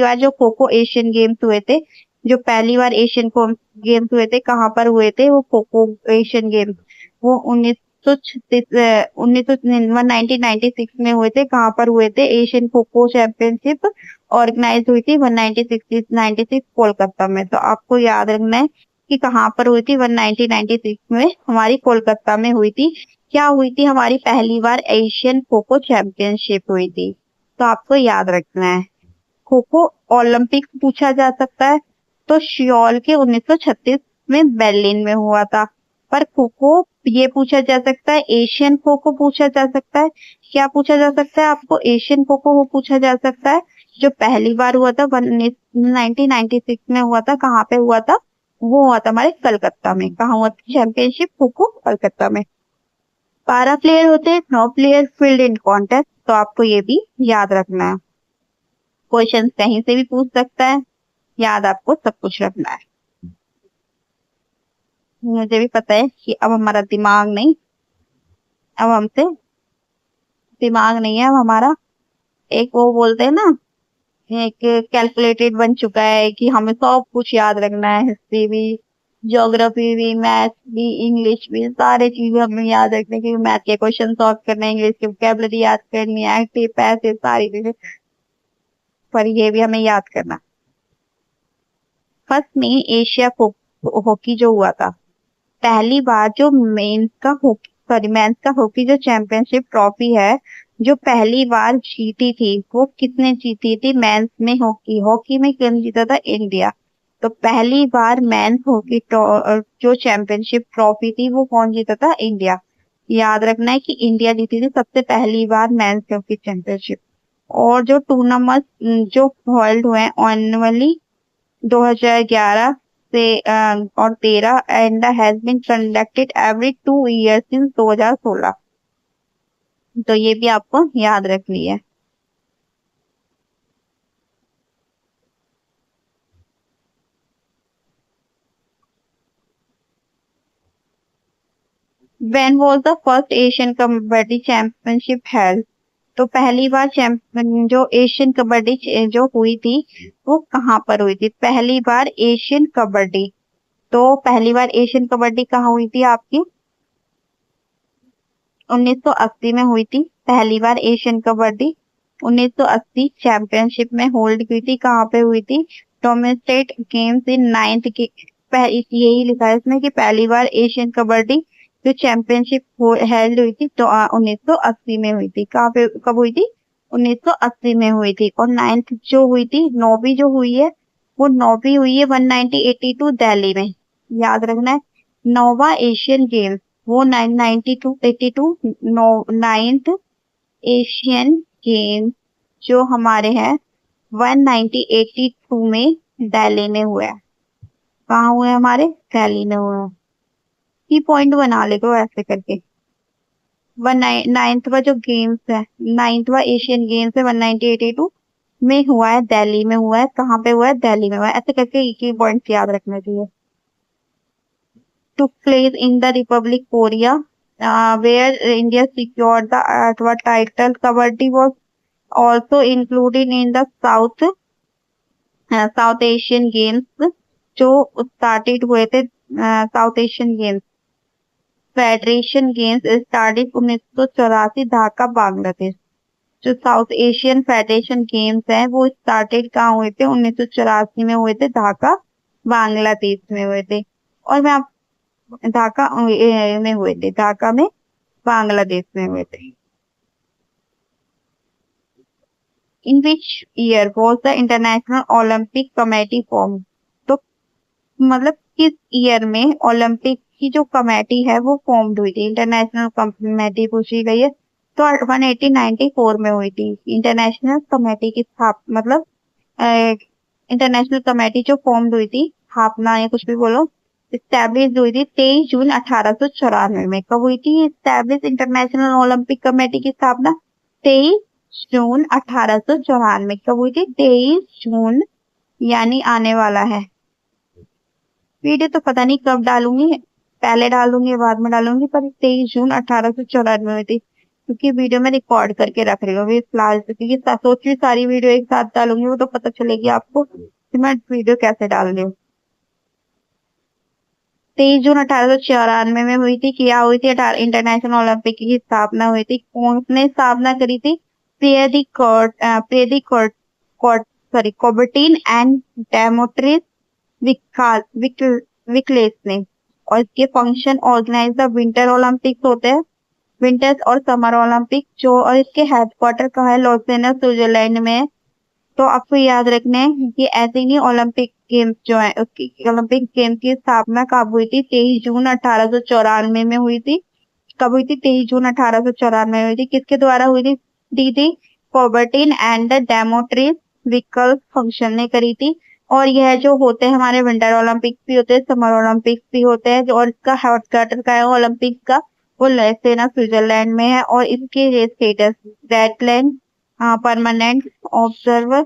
बार जो खो खो एशियन गेम्स हुए थे, जो पहली बार एशियन गेम्स हुए थे, कहाँ पर हुए थे वो खो खो एशियन गेम्स? वो 1996 में हुए थे। कहाँ पर हुए थे? Asian kho kho championship organise हुई थी 1996 कोलकाता में। तो आपको याद रखना है कि कहाँ पर हुई थी। 1996 में हमारी कोलकाता में हुई थी। क्या हुई थी? हमारी पहली बार एशियन खो खो चैंपियनशिप हुई थी। तो आपको याद रखना है। खो खो ओलंपिक पूछा जा सकता है, तो सियोल के 1936 में बर्लिन में हुआ था। पर खो खो ये पूछा जा सकता है, एशियन खो खो पूछा जा सकता है। क्या पूछा जा सकता है आपको? एशियन खो खो वो पूछा जा सकता है जो पहली बार हुआ था 1996 में हुआ था। कहाँ पे हुआ था? वो हुआ था हमारे कलकत्ता में। कहाँ हुआ था चैंपियनशिप खो खो? कलकत्ता में। 12 प्लेयर होते हैं, 9 प्लेयर फील्ड इन कॉन्टेस्ट, तो आपको ये भी याद रखना है। क्वेश्चन कहीं से भी पूछ सकता है, याद आपको सब कुछ रखना है। मुझे भी पता है कि अब हमारा दिमाग नहीं, अब हमसे दिमाग नहीं है, अब हमारा एक वो बोलते हैं ना, एक कैलकुलेटेड बन चुका है कि हमें सब कुछ याद रखना है। हिस्ट्री भी, ज्योग्राफी भी, मैथ भी, इंग्लिश भी, सारे चीजें हमें याद रखने की। मैथ के क्वेश्चन सॉल्व करने, इंग्लिश की वोकैबुलरी याद करनी है, एक्टिव पैसिव सारी चीजें, पर ये भी हमें याद करना। फर्स्ट में एशिया हॉकी जो हुआ था, पहली बार जो मेंस का हॉकी, सॉरी मेंस का हॉकी जो चैंपियनशिप ट्रॉफी है, जो पहली बार जीती थी, वो किसने जीती थी? मेंस में हॉकी, हॉकी में किसने जीता था? इंडिया। तो पहली बार मेंस हॉकी जो चैंपियनशिप ट्रॉफी थी, वो कौन जीता था? इंडिया। याद रखना है कि इंडिया जीती थी सबसे पहली बार मेंस हॉकी चैंपियनशिप। और जो टूर्नामेंट जो होल्ड हुए एनुअली 2011 से और 13 and has been conducted every 2 years since 2016। तो ये भी आपको याद रखनी है। When was the first Asian kabaddi championship held? तो पहली बार चैंपियन जो एशियन कबड्डी जो हुई थी, वो कहाँ पर हुई थी? पहली बार एशियन कबड्डी, तो पहली बार एशियन कबड्डी कहाँ हुई थी आपकी? 1980 में हुई थी पहली बार एशियन कबड्डी। 1980 चैंपियनशिप में होल्ड की थी। कहाँ पे हुई थी? डोमेस्टेड गेम्स इन नाइन्थ के, यही लिखा है इसमें कि पहली बार एशियन कबड्डी जो चैंपियनशिप हेल्ड हुई थी तो 1980 में हुई थी। कहाँ पे, कब हुई थी? 1980 में हुई थी। और नाइन्थ जो हुई थी, नौवीं जो हुई है, वो नौवीं हुई है 1982 दिल्ली में। याद रखना है। नौवा एशियन गेम्स, वो 992 नाइन्थ एशियन गेम्स जो हमारे हैं 1982 में दिल्ली में हुआ है। कहाँ हुए? हमारे दिल्ली में हुए हैं। की पॉइंट बना ले तो ऐसे करके। वन नाइन्थवा जो गेम्स है, नाइन्थवा एशियन गेम्स है 1982 में हुआ है, दिल्ली में हुआ है। कहाँ पे हुआ है? दिल्ली में हुआ है। ऐसे करके एक ही पॉइंट याद रखना चाहिए। took place in the Republic Korea, where India secured the eighth title. Kabaddi was also included in the South Asian Games जो स्टार्टेड हुए थे। South Asian games, federation games started 1984 Dhaka Bangladesh. जो साउथ एशियन फेडरेशन गेम्स हैं वो started कहाँ हुए थे? 1984 में हुए थे, ढाका बांग्लादेश में हुए थे। और मैं ढाका में हुए थे, ढाका में बांग्लादेश में हुए थे। In which year was the International Olympic Committee form? तो मतलब किस ईयर में ओलंपिक की जो कमेटी है वो फॉर्म्ड हुई थी? इंटरनेशनल कमेटी पूछी गई है, तो 1894 में हुई थी इंटरनेशनल कमेटी की स्थापना। मतलब इंटरनेशनल कमेटी जो फॉर्म्ड हुई थी, स्थापना या कुछ भी बोलो, स्टैब्लिश हुई थी 23 जून 1894 में। कब हुई थी स्टैब्लिश इंटरनेशनल ओलंपिक कमेटी की स्थापना? 23 जून 1894। कब हुई थी? 23 जून, यानी आने वाला है। वीडियो तो पता नहीं कब डालूंगी, पहले डालूंगी बाद में डालूंगी, पर 23 जून 1894 में थी, क्योंकि वीडियो में रिकॉर्ड करके रख रही हूँ अभी फिलहाल, क्योंकि सोच रही सारी वीडियो एक साथ डालूंगी, वो तो पता चलेगी आपको कि मैं वीडियो कैसे डाल रही हूँ। 23 जून 1894 में हुई थी। क्या हुई थी? इंटरनेशनल ओलंपिक की स्थापना हुई थी। कौन ने स्थापना करी थी? प्रियदी कॉट प्रियदी कॉट कॉट sorry Coubertin and Demetrios Vikelas ने। और इसके function organise the winter Olympics होते हैं, विंटर्स और समर ओलंपिक जो, और इसके हेडक्वार्टर कहाँ है? लॉर्डसेना स्विट्जरलैंड में है। तो आपको याद रखना है कि ऐसे ही नहीं, ओलंपिक गेम्स जो है उसकी, ओलंपिक गेम्स की स्थापना कब हुई थी? 23 जून 1894 में हुई थी। कब हुई थी? 23 जून 1894 में हुई थी। किसके द्वारा हुई थी? दीदी कॉबर्टिन एंड द डेमोट्रिस विकल्प फंक्शन ने करी थी। और यह जो होते हैं हमारे विंटर ओलंपिक्स भी होते हैं, समर ओलंपिक्स भी होते हैं, और इसका हेडक्वार्टर का है ओलंपिक का, वो लेसेना स्विट्जरलैंड में है। और इसके status Redland permanent observer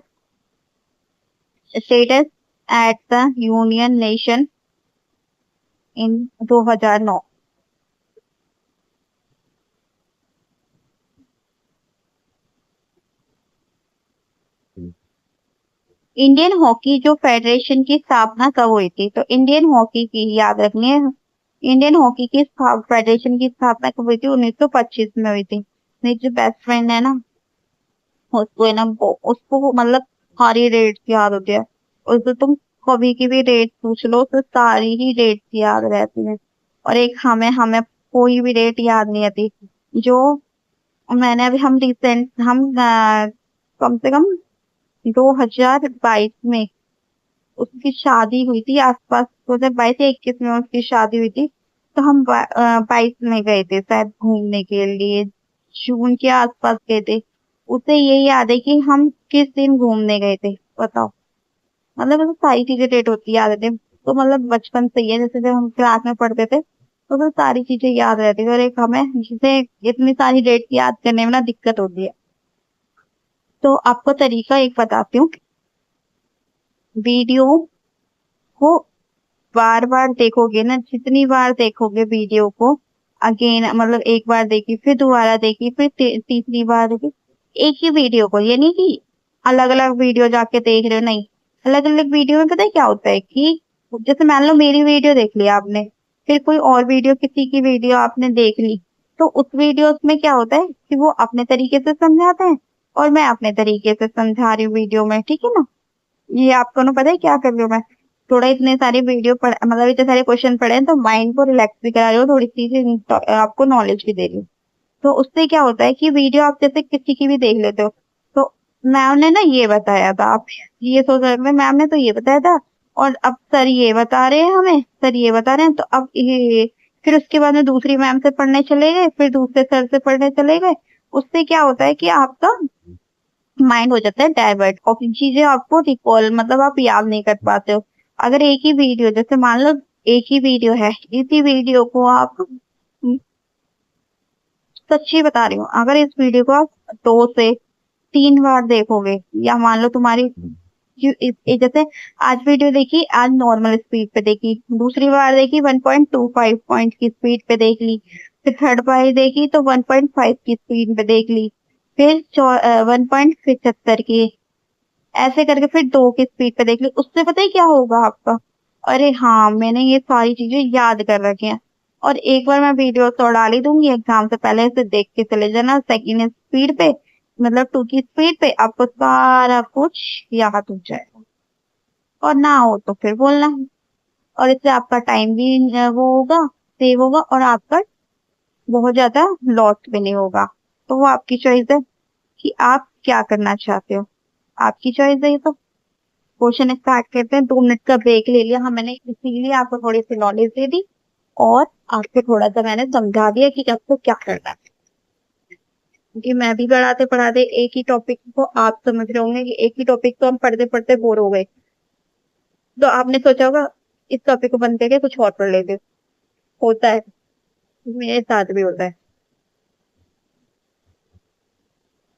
status at the union nation in 2009। Indian hockey जो फेडरेशन की स्थापना कब हुई थी? तो इंडियन हॉकी की याद रखनी है, इंडियन हॉकी की फेडरेशन की स्थापना कब हुई थी? 1925 में हुई थी। मेरी जो बेस्ट फ्रेंड है ना, उसको है ना, उसको मतलब सारी डेट्स याद होती है। उसको तुम कभी की भी डेट पूछ लो तो सारी ही डेट्स याद रहती है। और एक हमें हमें कोई भी डेट याद नहीं आती। जो मैंने अभी हम रिसेंट हम कम से कम 2022 में उसकी शादी हुई थी, आसपास 2022 या 21 में उसकी शादी हुई थी। तो हम 22 में गए थे शायद घूमने के लिए, जून के आसपास गए थे। उसे ये याद है कि हम किस दिन घूमने गए थे, बताओ। मतलब मुझे सारी चीजें डेट होती याद रहती है। तो मतलब बचपन से ही है, जैसे जब हम क्लास में पढ़ते थे तो सारी चीजें याद रहती थी। और एक हमें जिसे इतनी सारी डेट याद करने में ना दिक्कत होती है। तो आपको तरीका एक बताती हूँ। वीडियो को बार बार देखोगे ना, जितनी बार देखोगे वीडियो को, अगेन मतलब एक बार देखी फिर दोबारा देखी फिर तीसरी बार देखी, एक ही वीडियो को, ये नहीं कि अलग अलग वीडियो जाके देख रहे हो, नहीं। अलग अलग वीडियो में पता है क्या होता है कि जैसे मान लो मेरी वीडियो देख ली आपने, फिर कोई और वीडियो, किसी की वीडियो आपने देख ली, तो उस वीडियो में क्या होता है कि वो अपने तरीके से समझाते हैं और मैं अपने तरीके से समझा रही हूँ वीडियो में, ठीक है ना। ये आपको ना पता है क्या कर रही हूँ मैं, थोड़ा इतने सारे वीडियो पढ़, मतलब इतने सारे क्वेश्चन पढ़े हैं तो माइंड को रिलैक्स भी करा रही हूँ, थोड़ी चीजें तो आपको नॉलेज भी दे रही हूँ। तो उससे क्या होता है कि वीडियो आप जैसे किसी की भी देख लेते हो, तो मैम ने ना ये बताया था, आप ये सोच रहे थे मैम ने तो ये बताया था, और अब सर ये बता रहे हैं हमें, सर ये बता रहे हैं, तो अब ये फिर उसके बाद में दूसरी मैम से पढ़ने चले गए, फिर दूसरे सर से पढ़ने चले गए। उससे क्या होता है कि आपका माइंड हो जाता है डाइवर्ट, और फिर चीजें आपको रिकॉल मतलब आप याद नहीं कर पाते हो। अगर एक ही वीडियो, जैसे मान लो एक ही वीडियो है, इसी वीडियो को आप, सच्ची बता रही हूँ, अगर इस वीडियो को आप 2 से 3 बार देखोगे, या मान लो तुम्हारी जैसे आज वीडियो देखी, आज नॉर्मल स्पीड पे देखी, दूसरी बार देखी 1.25 पॉइंट की स्पीड पे देख ली, फिर थर्ड बार देखी तो 1.5 की स्पीड पे देख ली, फिर 1.75 की, ऐसे करके फिर 2 की स्पीड पे देख ली। उससे पता है क्या होगा आपका? अरे हाँ, मैंने ये सारी चीजें याद कर रखी हैं। और एक बार मैं वीडियो तो डाल ही दूंगी, एग्जाम से पहले से देख के चले जाना सेकंड स्पीड पे, मतलब 2 की स्पीड पे, आपको सारा कुछ याद हो जाएगा। और ना हो तो फिर बोलना। और इससे आपका टाइम भी वो होगा, सेव होगा, और आपका बहुत ज्यादा लॉस भी नहीं होगा। तो वो आपकी चॉइस है कि आप क्या करना चाहते हो, आपकी चॉइस है ये तो। क्वेश्चन स्टार्ट करते हैं। 2 मिनट का ब्रेक ले लिया हम, मैंने इसीलिए आपको थोड़ी सी नॉलेज दे दी और आपको थोड़ा सा मैंने समझा दिया कि आपको क्या करना है, क्योंकि मैं भी पढ़ाते पढ़ाते एक ही टॉपिक को आप समझ रहे होंगे कि एक ही टॉपिक को हम पढ़ते पढ़ते बोर हो गए, तो आपने सोचा होगा इस टॉपिक को बंद करके कुछ और पढ़ लेते। होता है, मेरे साथ भी होता है।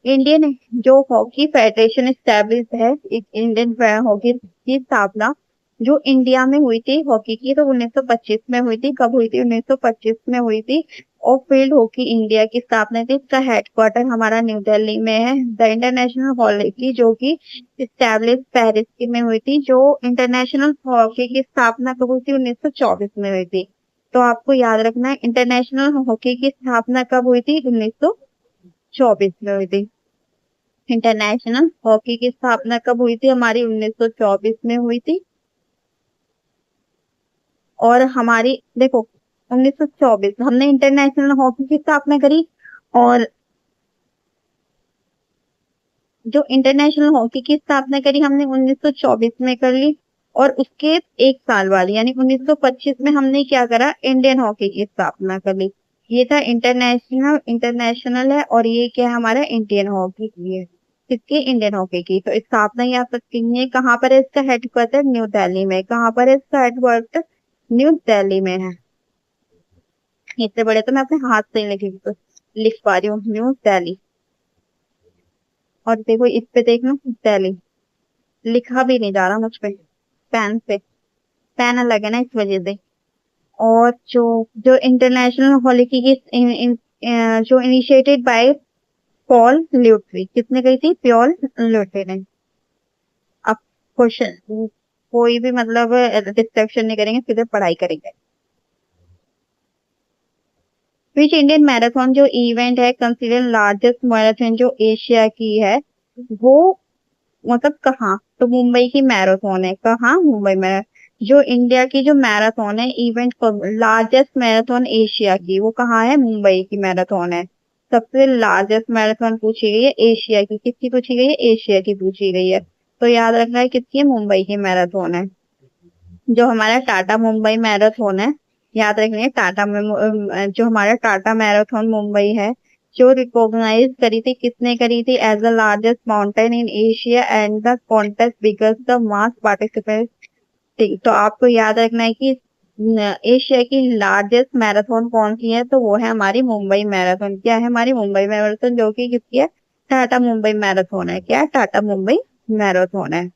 इंडियन जो हॉकी फेडरेशन स्टैब्लिश है, एक इंडियन हॉकी की स्थापना जो इंडिया में हुई थी हॉकी की, तो 1925 में हुई थी। कब हुई थी? 1925 में हुई थी। और फील्ड हॉकी इंडिया की स्थापना थी, इसका हेडक्वार्टर हमारा न्यू दिल्ली में है। द इंटरनेशनल हॉकी जो कि स्टैब्लिश पेरिस की में हुई थी। जो इंटरनेशनल हॉकी की स्थापना कब हुई थी? 1924 में हुई थी। तो आपको याद रखना है इंटरनेशनल हॉकी की स्थापना कब हुई थी? 1924 में हुई थी। इंटरनेशनल हॉकी की स्थापना कब हुई थी? हमारी 1924 में हुई थी। और हमारी देखो 1924 हमने इंटरनेशनल हॉकी की स्थापना करी, और जो इंटरनेशनल हॉकी की स्थापना करी हमने 1924 में कर ली। और उसके एक साल बाद यानी 1925 में हमने क्या करा? इंडियन हॉकी की स्थापना कर ली। ये था इंटरनेशनल, इंटरनेशनल है, और ये क्या है? हमारा इंडियन हॉकी की है। किसकी? इंडियन हॉकी की। तो स्थापना याद सकती है। कहाँ पर है इसका हेडक्वार्टर? न्यू दिल्ली में। कहाँ पर है इसका हेडक्वार्टर? न्यू दिल्ली में है। इतने बड़े तो मैं अपने हाथ से लिख पा रही हूँ, न्यू दिल्ली। और देखो इस पे देख लो, दिल्ली लिखा भी नहीं जा रहा मुझ पे पेन से, पेन अलग है ना इस वजह से। और जो जो इंटरनेशनल हॉकी की जो इनिशिएटेड बाय पॉल ल्यूटविक, किसने कही थी? पॉल ल्यूटविक ने। अब क्वेश्चन, कोई भी मतलब डिस्ट्रक्शन नहीं करेंगे, सीधे पढ़ाई करेंगे। विच इंडियन मैराथन जो इवेंट है कंसिडर लार्जेस्ट मैराथन जो एशिया की है, वो मतलब कहाँ? तो मुंबई की मैराथन है। कहाँ? मुंबई में। जो इंडिया की जो मैराथन है इवेंट, लार्जेस्ट मैराथन एशिया की, वो कहाँ है? मुंबई की मैराथन है। सबसे लार्जेस्ट मैराथन पूछी गई है एशिया की। किसकी पूछी गई है? एशिया की पूछी गई है। तो याद रखना है किसकी है? मुंबई की मैराथन है। जो हमारा टाटा मुंबई मैराथन है, याद रखिए जो हमारा टाटा मैराथन मुंबई है, जो रिकॉग्नाइज करी थी, किसने करी थी? As the largest mountain in Asia and the contest because the mass participant. तो आपको याद रखना है कि एशिया की लार्जेस्ट मैराथन कौन सी है? तो वो है हमारी मुंबई मैराथन। क्या है? हमारी मुंबई मैराथन, जो कि किसकी है? टाटा मुंबई मैराथन है। क्या है? टाटा मुंबई मैराथन है।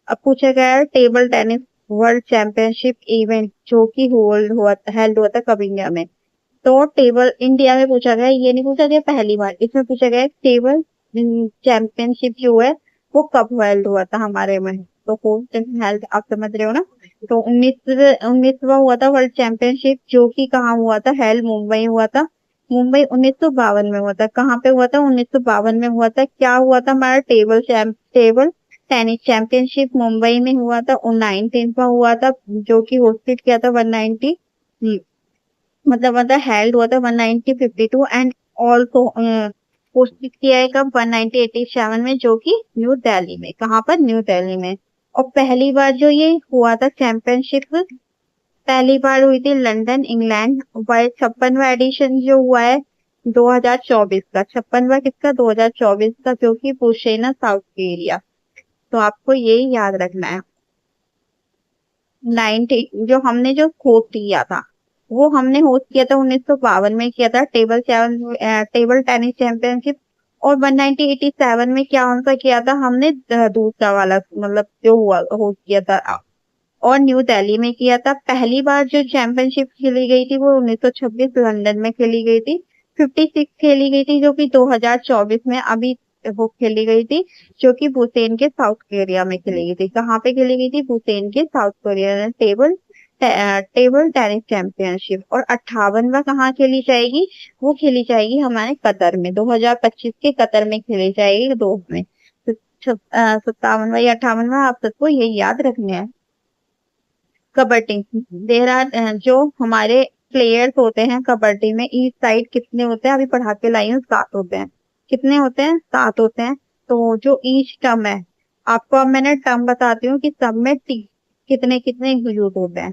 अब पूछा गया है table tennis world championship event जो कि होल्ड हुआ हेल्ड हुआ था कब इंडिया में? तो टेबल इंडिया में पूछा गया, ये नहीं पूछा गया पहली बार, इसमें पूछा गया टेबल चैंपियनशिप जो है वो कब हेल्ड हुआ था हमारे में? तो होस्ट हेल्ड, आप समझ रहे हो ना। तो 19वां हुआ था वर्ल्ड चैंपियनशिप, जो कि कहाँ हुआ था? हेल्ड मुंबई हुआ था। मुंबई 1952 में हुआ था। कहाँ पे हुआ था? 1952 में हुआ था। क्या हुआ था? हमारा टेबल टेनिस चैंपियनशिप मुंबई में हुआ था। 19वां हुआ था, जो कि होस्टेड किया था 190, मतलब हेल्ड हुआ था 1952। एंड ऑल्सो होस्टेड किया है कब? 1987 में, जो कि न्यू दिल्ली में। कहाँ पर? न्यू दिल्ली में। और पहली बार जो ये हुआ था चैंपियनशिप, पहली बार हुई थी लंदन इंग्लैंड। वाइज 56वां एडिशन जो हुआ है 2024 का, 56वां किसका? 2024 का, जो कि पूछे ना साउथ के एरिया। तो आपको ये याद रखना है। 90 जो हमने जो होस्ट किया था, वो हमने होस्ट किया था 1952 में किया था, टेबल टेनिस चैंपियनशिप। और 1987 में क्या उनका किया था हमने? दूसरा वाला मतलब जो हुआ होस्ट किया था, और न्यू दिल्ली में किया था। पहली बार जो चैंपियनशिप खेली गई थी वो 1926 लंदन में खेली गई थी। 56 खेली गई थी, जो कि 2024 में अभी वो खेली गई थी, जो कि बुसेन के साउथ कोरिया में खेली गई थी। कहाँ पे खेली गई थी? बुसेन के साउथ कोरिया में। Table tennis championship. और 58वां कहाँ खेली जाएगी? वो खेली जाएगी हमारे कतर में, 2025 के कतर में खेली जाएगी, दो में। 57वां या 58वां, आप सबको ये याद रखना है। कबड्डी देर आर जो हमारे प्लेयर्स होते हैं कबड्डी में ईच साइड कितने होते हैं, अभी पढ़ा के लाई हूँ, 7 होते हैं। कितने होते हैं? 7 होते हैं। तो जो ईच टर्म है, आपको अब मैंने टर्म बताती हूँ कि सब में कितने कितने यूज होते हैं।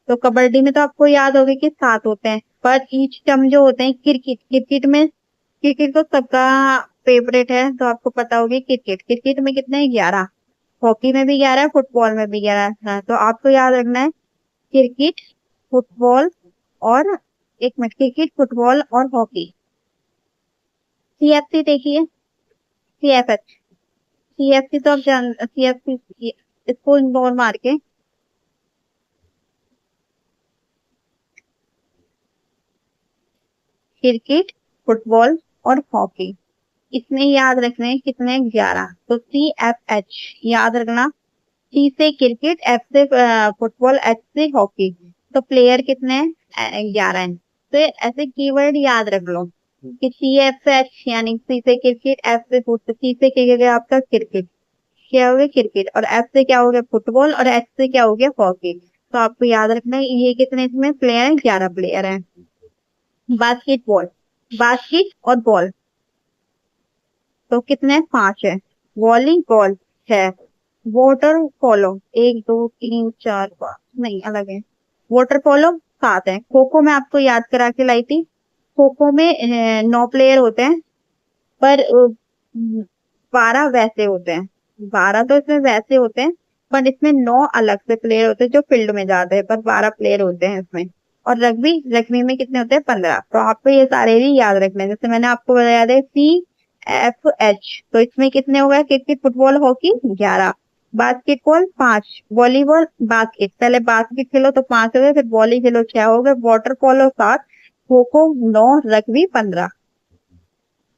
तो कबड्डी में तो आपको याद होगा कि 7 होते हैं, पर ईच टर्म जो होते हैं, क्रिकेट क्रिकेट में, क्रिकेट तो सबका फेवरेट है, तो आपको पता होगी क्रिकेट क्रिकेट में कितने हैं? 11। हॉकी में भी 11 है, फुटबॉल में भी 11 है। तो आपको याद रखना है क्रिकेट, फुटबॉल और एक मिनट, क्रिकेट फुटबॉल और हॉकी। सीएफसी देखिए, सीएफएच, सीएफसी तो आप जान, सीएफसी इसको इग्नोर मार के क्रिकेट, फुटबॉल और हॉकी, इसमें याद रखना है कितने? 11। तो CFH याद रखना। C से क्रिकेट, F से फुटबॉल, H से हॉकी। तो प्लेयर कितने हैं? 11 हैं। तो ऐसे कीवर्ड याद रख लो कि CFH यानी C से क्रिकेट, F से फुटबॉल, C से क्या हो गया आपका? क्रिकेट, क्या हो गया? क्रिकेट। और F से क्या हो गया? फुटबॉल। और H से क्या हो गया? हॉकी। तो आपको याद रखना है ये कितने इसमें प्लेयर हैं? 11 प्लेयर हैं। बास्केटबॉल, बास्केट और बॉल, तो कितने? 5 है। वॉलीबॉल 6, वाटर पोलो 1 2 3 4 5, नहीं अलग है। वाटर पोलो 7 है। खो खो में आपको याद करा के लाई थी, खो खो में 9 प्लेयर होते हैं, पर 12 वैसे होते हैं। 12 तो इसमें वैसे होते हैं, पर इसमें 9 अलग से प्लेयर होते हैं जो फील्ड में जाते हैं, पर 12 प्लेयर होते हैं इसमें। और रग्बी, रग्बी में कितने होते हैं? 15। तो आपको ये सारे भी याद रखने हैं। जैसे मैंने आपको बताया था CFH, तो इसमें कितने हो गए? Cricket, football, hockey 11, basketball 5, volleyball, basket, पहले बास्केट खेलो तो 5 हो गए, फिर वॉली खेलो 6 हो गए, water polo 7, kho kho 9, rugby 15।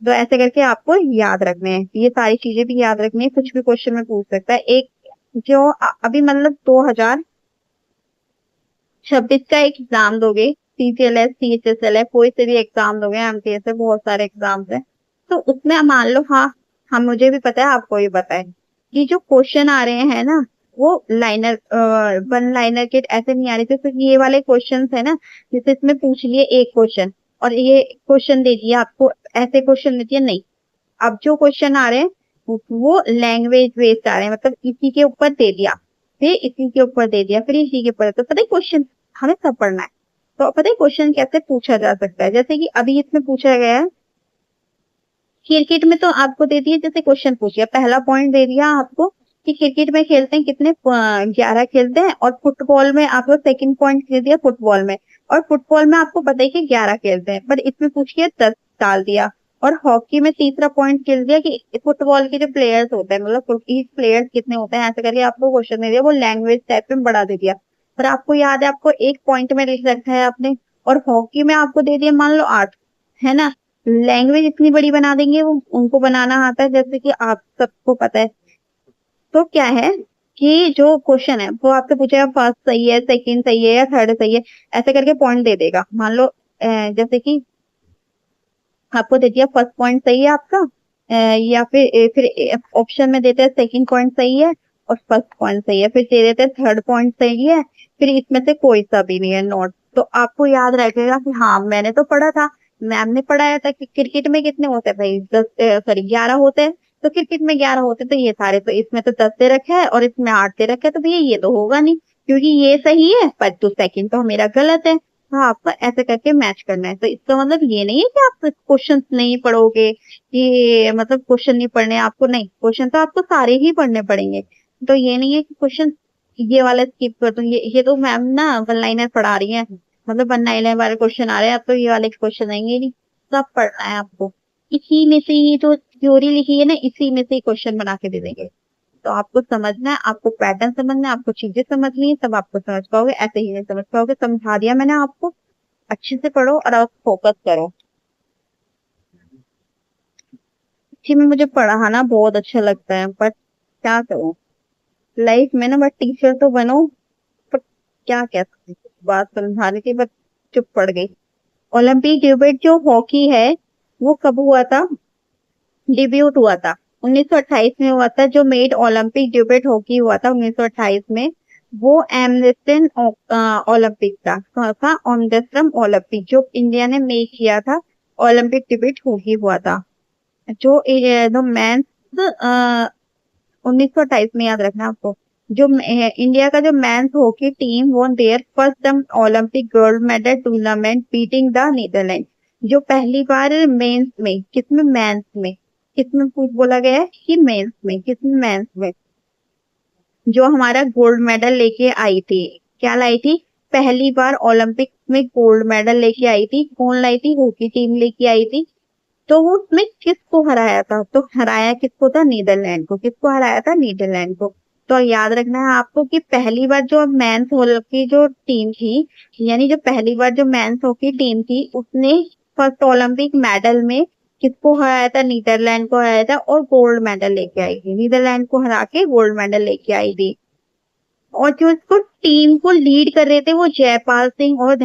तो ऐसे करके आपको याद रखने हैं, ये सारी चीजें भी याद रखनी है, कुछ भी क्वेश्चन में पूछ सकता है। एक जो अभी मतलब 2026 का एग्जाम दोगे, CCLS, CHSL है, कोई से भी एग्जाम दोगे, MTS है, बहुत सारे एग्जाम्स है, तो उसमें मान लो, हाँ हाँ मुझे भी पता है, आपको भी पता है कि जो क्वेश्चन आ रहे हैं ना, वो लाइनर, वन लाइनर के ऐसे नहीं आ रहे थे। तो ये वाले क्वेश्चन है ना, जैसे इसमें पूछ लिए एक क्वेश्चन और ये क्वेश्चन दे दिया आपको, ऐसे क्वेश्चन दे दिया नहीं। अब जो क्वेश्चन आ रहे हैं वो लैंग्वेज बेस्ड आ रहे हैं, मतलब इसी के ऊपर दे दिया, फिर इसी के ऊपर दे दिया, फिर इसी के ऊपर, तो पता है क्वेश्चन हमें सब पढ़ना है। तो पता है क्वेश्चन कैसे पूछा जा सकता है, जैसे कि अभी इसमें पूछा गया है क्रिकेट में, तो आपको दे दिया, जैसे क्वेश्चन पूछ लिया, पहला पॉइंट दे दिया आपको कि क्रिकेट में खेलते हैं कितने? 11 खेलते हैं। और फुटबॉल में आपको सेकंड पॉइंट दे दिया फुटबॉल में, और फुटबॉल में आपको पता है कि 11 खेलते हैं, पर इसमें पूछ के 10 डाल दिया। और हॉकी में तीसरा पॉइंट खेल दिया कि फुटबॉल के जो प्लेयर्स होते हैं, मतलब प्लेयर्स कितने होते हैं, ऐसे करके आपको क्वेश्चन दे दिया, वो लैंग्वेज टाइप में बढ़ा दे दिया। पर आपको याद है, आपको एक पॉइंट में लिख रखा है आपने, और हॉकी में आपको दे दिया मान लो 8, है ना। लैंग्वेज इतनी बड़ी बना देंगे, वो उनको बनाना आता है, जैसे कि आप सबको पता है। तो क्या है कि जो क्वेश्चन है वो आपसे पूछेगा फर्स्ट सही है, सेकंड सही है या थर्ड सही है, ऐसे करके पॉइंट दे देगा। मान लो जैसे कि आपको दे दिया फर्स्ट पॉइंट सही है आपका, या फिर ऑप्शन में देते हैं सेकंड पॉइंट सही है और फर्स्ट पॉइंट सही है, फिर दे देते हैं थर्ड पॉइंट सही है, फिर इसमें से कोई सा भी नहीं है नॉट। तो आपको याद रखेगा कि हाँ मैंने तो पढ़ा था, मैम ने पढ़ाया था कि क्रिकेट में कितने होते हैं भाई? 10, सॉरी 11 होते हैं। तो क्रिकेट में 11 होते हैं, तो ये सारे, तो इसमें तो 10 दे रखा है और इसमें 8 दे रखा है, तो भैया ये तो होगा नहीं, क्योंकि ये सही है पर तो सेकंड तो मेरा गलत है। हाँ, आपको ऐसे करके मैच करना है। तो इसका मतलब ये नहीं है कि आप क्वेश्चन नहीं पढ़ोगे, कि मतलब क्वेश्चन नहीं पढ़ने आपको, नहीं, क्वेश्चन तो आपको सारे ही पढ़ने पड़ेंगे। तो ये नहीं है कि क्वेश्चन ये वाला स्किप कर दो, ये तो मैम ना वन लाइनर पढ़ा रही है, मतलब वन लाइनर वाले क्वेश्चन आ रहे हैं, अब तो ये वाले क्वेश्चन आएंगे ही नहीं, सब पढ़ना है आपको। इसी में से ये जो थ्योरी लिखी है ना, इसी में से ही क्वेश्चन बना के दे देंगे। तो आपको समझना है, आपको पैटर्न समझना है, आपको चीजें समझनी है, तब आपको समझ पाओगे, ऐसे ही नहीं समझ पाओगे। समझा दिया मैंने आपको, अच्छे से पढ़ो और आप फोकस करो। जी, में मुझे पढ़ाना बहुत अच्छा लगता है, बट क्या करूं, लाइफ में ना, बट टीचर तो बनो, पर क्या कह सकती हूँ, बात समझाने की, बट चुप पड़ गई। ओलंपिक डिबेट जो हॉकी है, वो कब हुआ था? डिब्यूट हुआ था 1928 में हुआ था, जो मेड ओलंपिक डिबेट हॉकी हुआ था 1928 में। वो एमनेस्टन ओलंपिक था, कौन सा ऑमडेस्ट्रम ओलंपिक जो इंडिया ने मेक किया था, ओलंपिक डिबेट होगी हुआ था। जो जो मेंस 1928 में, याद रखना आपको। जो इंडिया का जो men's hockey team won their first Olympic gold medal tournament beating the Netherland. जो पहली बार मेंस में, किसमें, मेंस में, किसमें पूछ बोला गया है कि मेंस में, किसमें, मेंस में, जो हमारा गोल्ड मेडल लेके आई थी। क्या लाई थी? पहली बार ओलंपिक में गोल्ड मेडल लेके आई थी, कौन लाई थी? हॉकी टीम लेके आई थी। तो वो उसमें किसको हराया था? तो हराया किसको था? नीदरलैंड को। किसको हराया था? नीदरलैंड को। तो याद रखना है आपको कि पहली बार जो मेंस हॉकी जो टीम थी, यानी जो पहली बार जो मेंस हॉकी टीम थी, उसने फर्स्ट ओलंपिक मेडल में किसको हराया था? नीदरलैंड को हराया था और गोल्ड मेडल लेके आई थी। नीदरलैंड को हरा के गोल्ड मेडल लेके आई थी। और जो इसको टीम को लीड कर रहे थे वो जयपाल सिंह और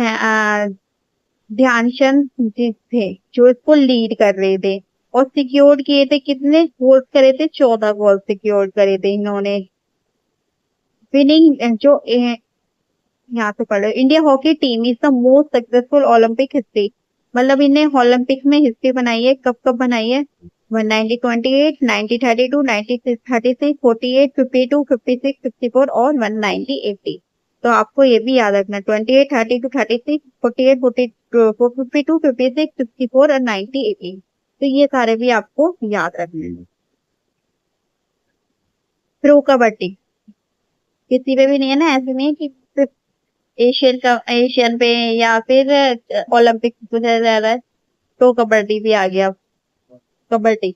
ध्यानचंद जी थे, जो इसको लीड कर रहे थे। और सिक्योर किए थे, कितने गोल्स करे थे? 14 गोल सिक्योर करे थे इन्होंने। विनिंग जो यहाँ से पढ़ लो, India hockey team is the most successful Olympic history. मतलब इन्हें ओलंपिक में हिस्ट्री बनाई है, कब कब बनाई है? 1928, 1932, 1936, 48, 52, 56, 54 और 1980। तो आपको ये भी याद रखना, 28, 32, 36, 48, 52, 56, 54 और 1980। तो ये सारे भी आपको याद रखने हैं। प्रो कबड्डी किसी पे भी नहीं है ना, ऐसे नहीं है कि सिर्फ एशियन का, एशियन पे या फिर ओलंपिक पूछा जा रहा है। प्रो कबड्डी भी आ गया। कबड्डी,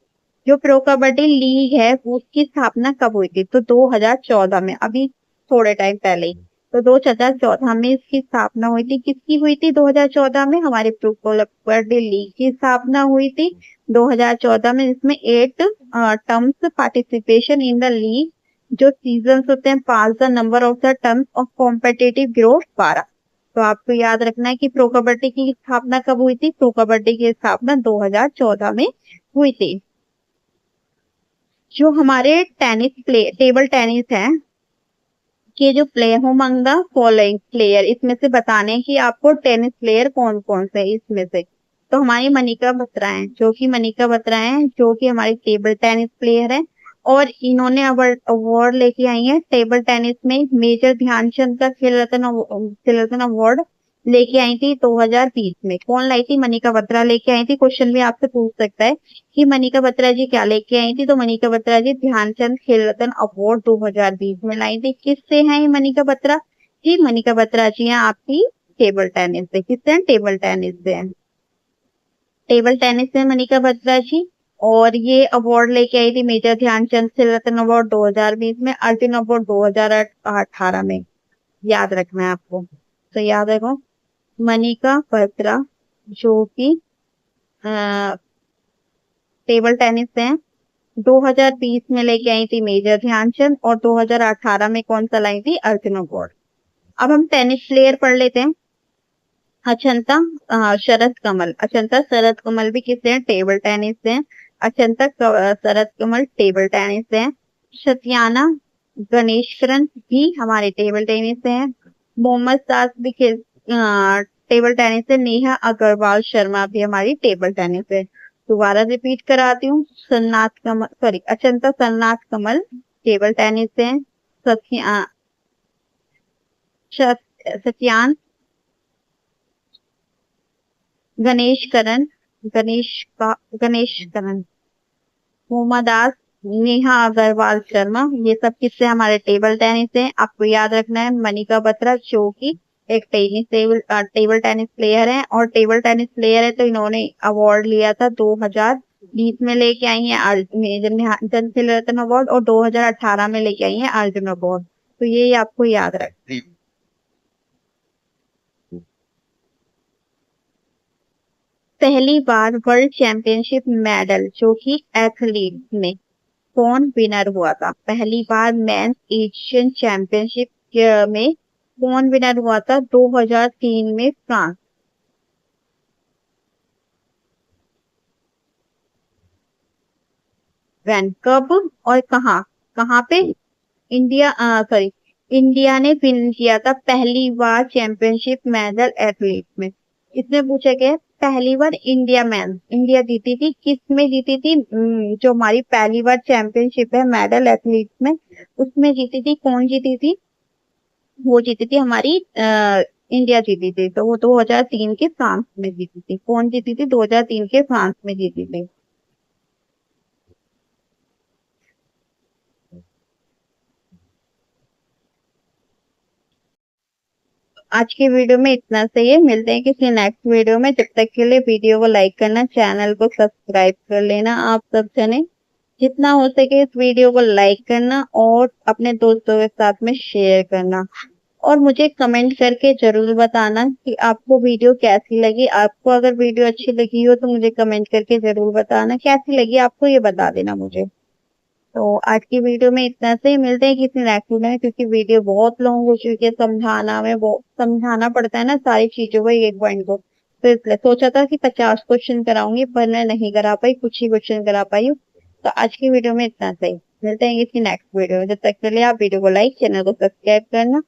जो प्रो कबड्डी लीग है उसकी स्थापना कब हुई थी? तो 2014 में, अभी थोड़े टाइम पहले ही। तो 2014 में इसकी स्थापना हुई थी। किसकी हुई थी 2014 में? हमारे प्रो कबड्डी लीग की स्थापना हुई थी 2014 में। इसमें 8 terms participation in the league. जो सीजन होते हैं 5, the number of the terms of competitive growth 12। तो आपको याद रखना है कि प्रो कबड्डी की स्थापना कब हुई थी? प्रो कबड्डी की स्थापना 2014 में हुई थी। जो हमारे टेनिस टेबल टेनिस है कि जो प्लेयर हो अमंग द फॉलोइंग प्लेयर, इसमें से बताने हैं कि आपको टेनिस प्लेयर कौन कौन से हैं इसमें से। तो हमारी मनिका बत्रा है, जो कि मनिका बत्रा है, जो कि हमारी टेबल टेनिस प्लेयर है। और इन्होंने अवार्ड लेके आई है टेबल टेनिस में। मेजर ध्यानचंद का खेल रत्न अवार्ड लेके आई थी 2020 में। कौन लाई थी? मनिका बत्रा लेके आई थी। क्वेश्चन भी आपसे पूछ सकता है कि मनिका बत्रा जी क्या लेके आई थी? तो मनिका बत्रा जी ध्यानचंद खेल रत्न अवार्ड 2020 में लाई थी। किससे हैं ये मनिका बत्रा जी? मनिका बत्रा जी हैं आपकी टेबल टेनिस से। किससे हैं? टेबल टेनिस से हैं। टेबल टेनिस से मनिका बत्रा जी। और ये अवार्ड लेके आई थी मेजर ध्यानचंद खेल रत्न अवार्ड 2020 में, अर्जुन अवार्ड 2018 में। याद रखना है आपको। तो याद रखो, मनिका बत्रा जो कि टेबल टेनिस से हैं, 2020 में लेके आई थी मेजर ध्यानचंद और 2018 में कौन सा लाई थी? अर्जुन अवार्ड। अब हम टेनिस प्लेयर पढ़ लेते हैं। अचंता शरद कमल। अचंता शरद कमल भी किससे हैं? टेबल टेनिस से हैं। अचंता शरद कमल टेबल टेनिस से हैं। सत्याना गणेशकरण भी हमारे टेबल टेनिस से हैं। मोहम्मद सास भी टेबल टेनिस से। नेहा अग्रवाल शर्मा भी हमारी टेबल टेनिस से। दोबारा रिपीट कराती हूँ, सन्नाथ कमल, सॉरी, अचंता सन्नाथ कमल टेबल टेनिस से हैं। सत्या सत्यान गणेश करण, गणेश का गणेश करण, मोहम्मद दास, नेहा अग्रवाल शर्मा, ये सब किससे? हमारे टेबल टेनिस से। आपको याद रखना है मनिका बत्रा जो कि एक टेबल टेनिस प्लेयर है। और टेबल टेनिस प्लेयर है तो इन्होंने अवार्ड लिया था 2020 में लेके आई है मेजर ध्यानचंद खेल रत्न अवार्ड, और 2018 में लेके आई है अर्जुन अवार्ड। तो ये आपको याद रखना है। पहली बार वर्ल्ड चैंपियनशिप मेडल जो कि एथलीट में कौन विनर हुआ था? पहली बार मेंस एशियन चैंपियनशिप में कौन विनर हुआ था? 2003 में फ्रांस। वैन कब और कहाँ? कहाँ पे? इंडिया, सॉरी, इंडिया ने विन किया था पहली बार चैंपियनशिप मेडल एथलीट में। इसमें पूछा गया है, पहली बार इंडिया जीती थी, किस में जीती थी? जो हमारी पहली बार चैंपियनशिप है मेडल एथलीट में, उसमें जीती थी। कौन जीती थी? वो जीती थी हमारी इंडिया जीती थी। तो वो 2003 के फ्रांस में जीती थी। कौन जीती थी? 2003 के फ्रांस में जीती थी। आज की वीडियो में इतना सही है। मिलते हैं किसी नेक्स्ट वीडियो में। जब तक के लिए वीडियो को लाइक करना, चैनल को सब्सक्राइब कर लेना। आप सब जने जितना हो सके इस वीडियो को लाइक करना और अपने दोस्तों के साथ में शेयर करना। और मुझे कमेंट करके जरूर बताना कि आपको वीडियो कैसी लगी। आपको अगर वीडियो अच्छी लगी हो तो मुझे कमेंट करके जरूर बताना। कैसी लगी आपको ये बता देना मुझे। तो आज की वीडियो में इतना से ही। मिलते हैं किसी नेक्स्ट वीडियो में, क्योंकि वीडियो बहुत लॉन्ग हो चुकी है। समझाना में बहुत समझाना पड़ता है ना सारी चीजों को, एक पॉइंट को। तो इसलिए सोचा था कि 50 क्वेश्चन कराऊंगी, पर मैं नहीं करा पाई, कुछ ही क्वेश्चन करा पाई हूँ। तो आज की वीडियो में इतना सही। मिलते हैं किसी नेक्स्ट वीडियो में। जब तक के लिए आप वीडियो को लाइक, चैनल को सब्सक्राइब करना।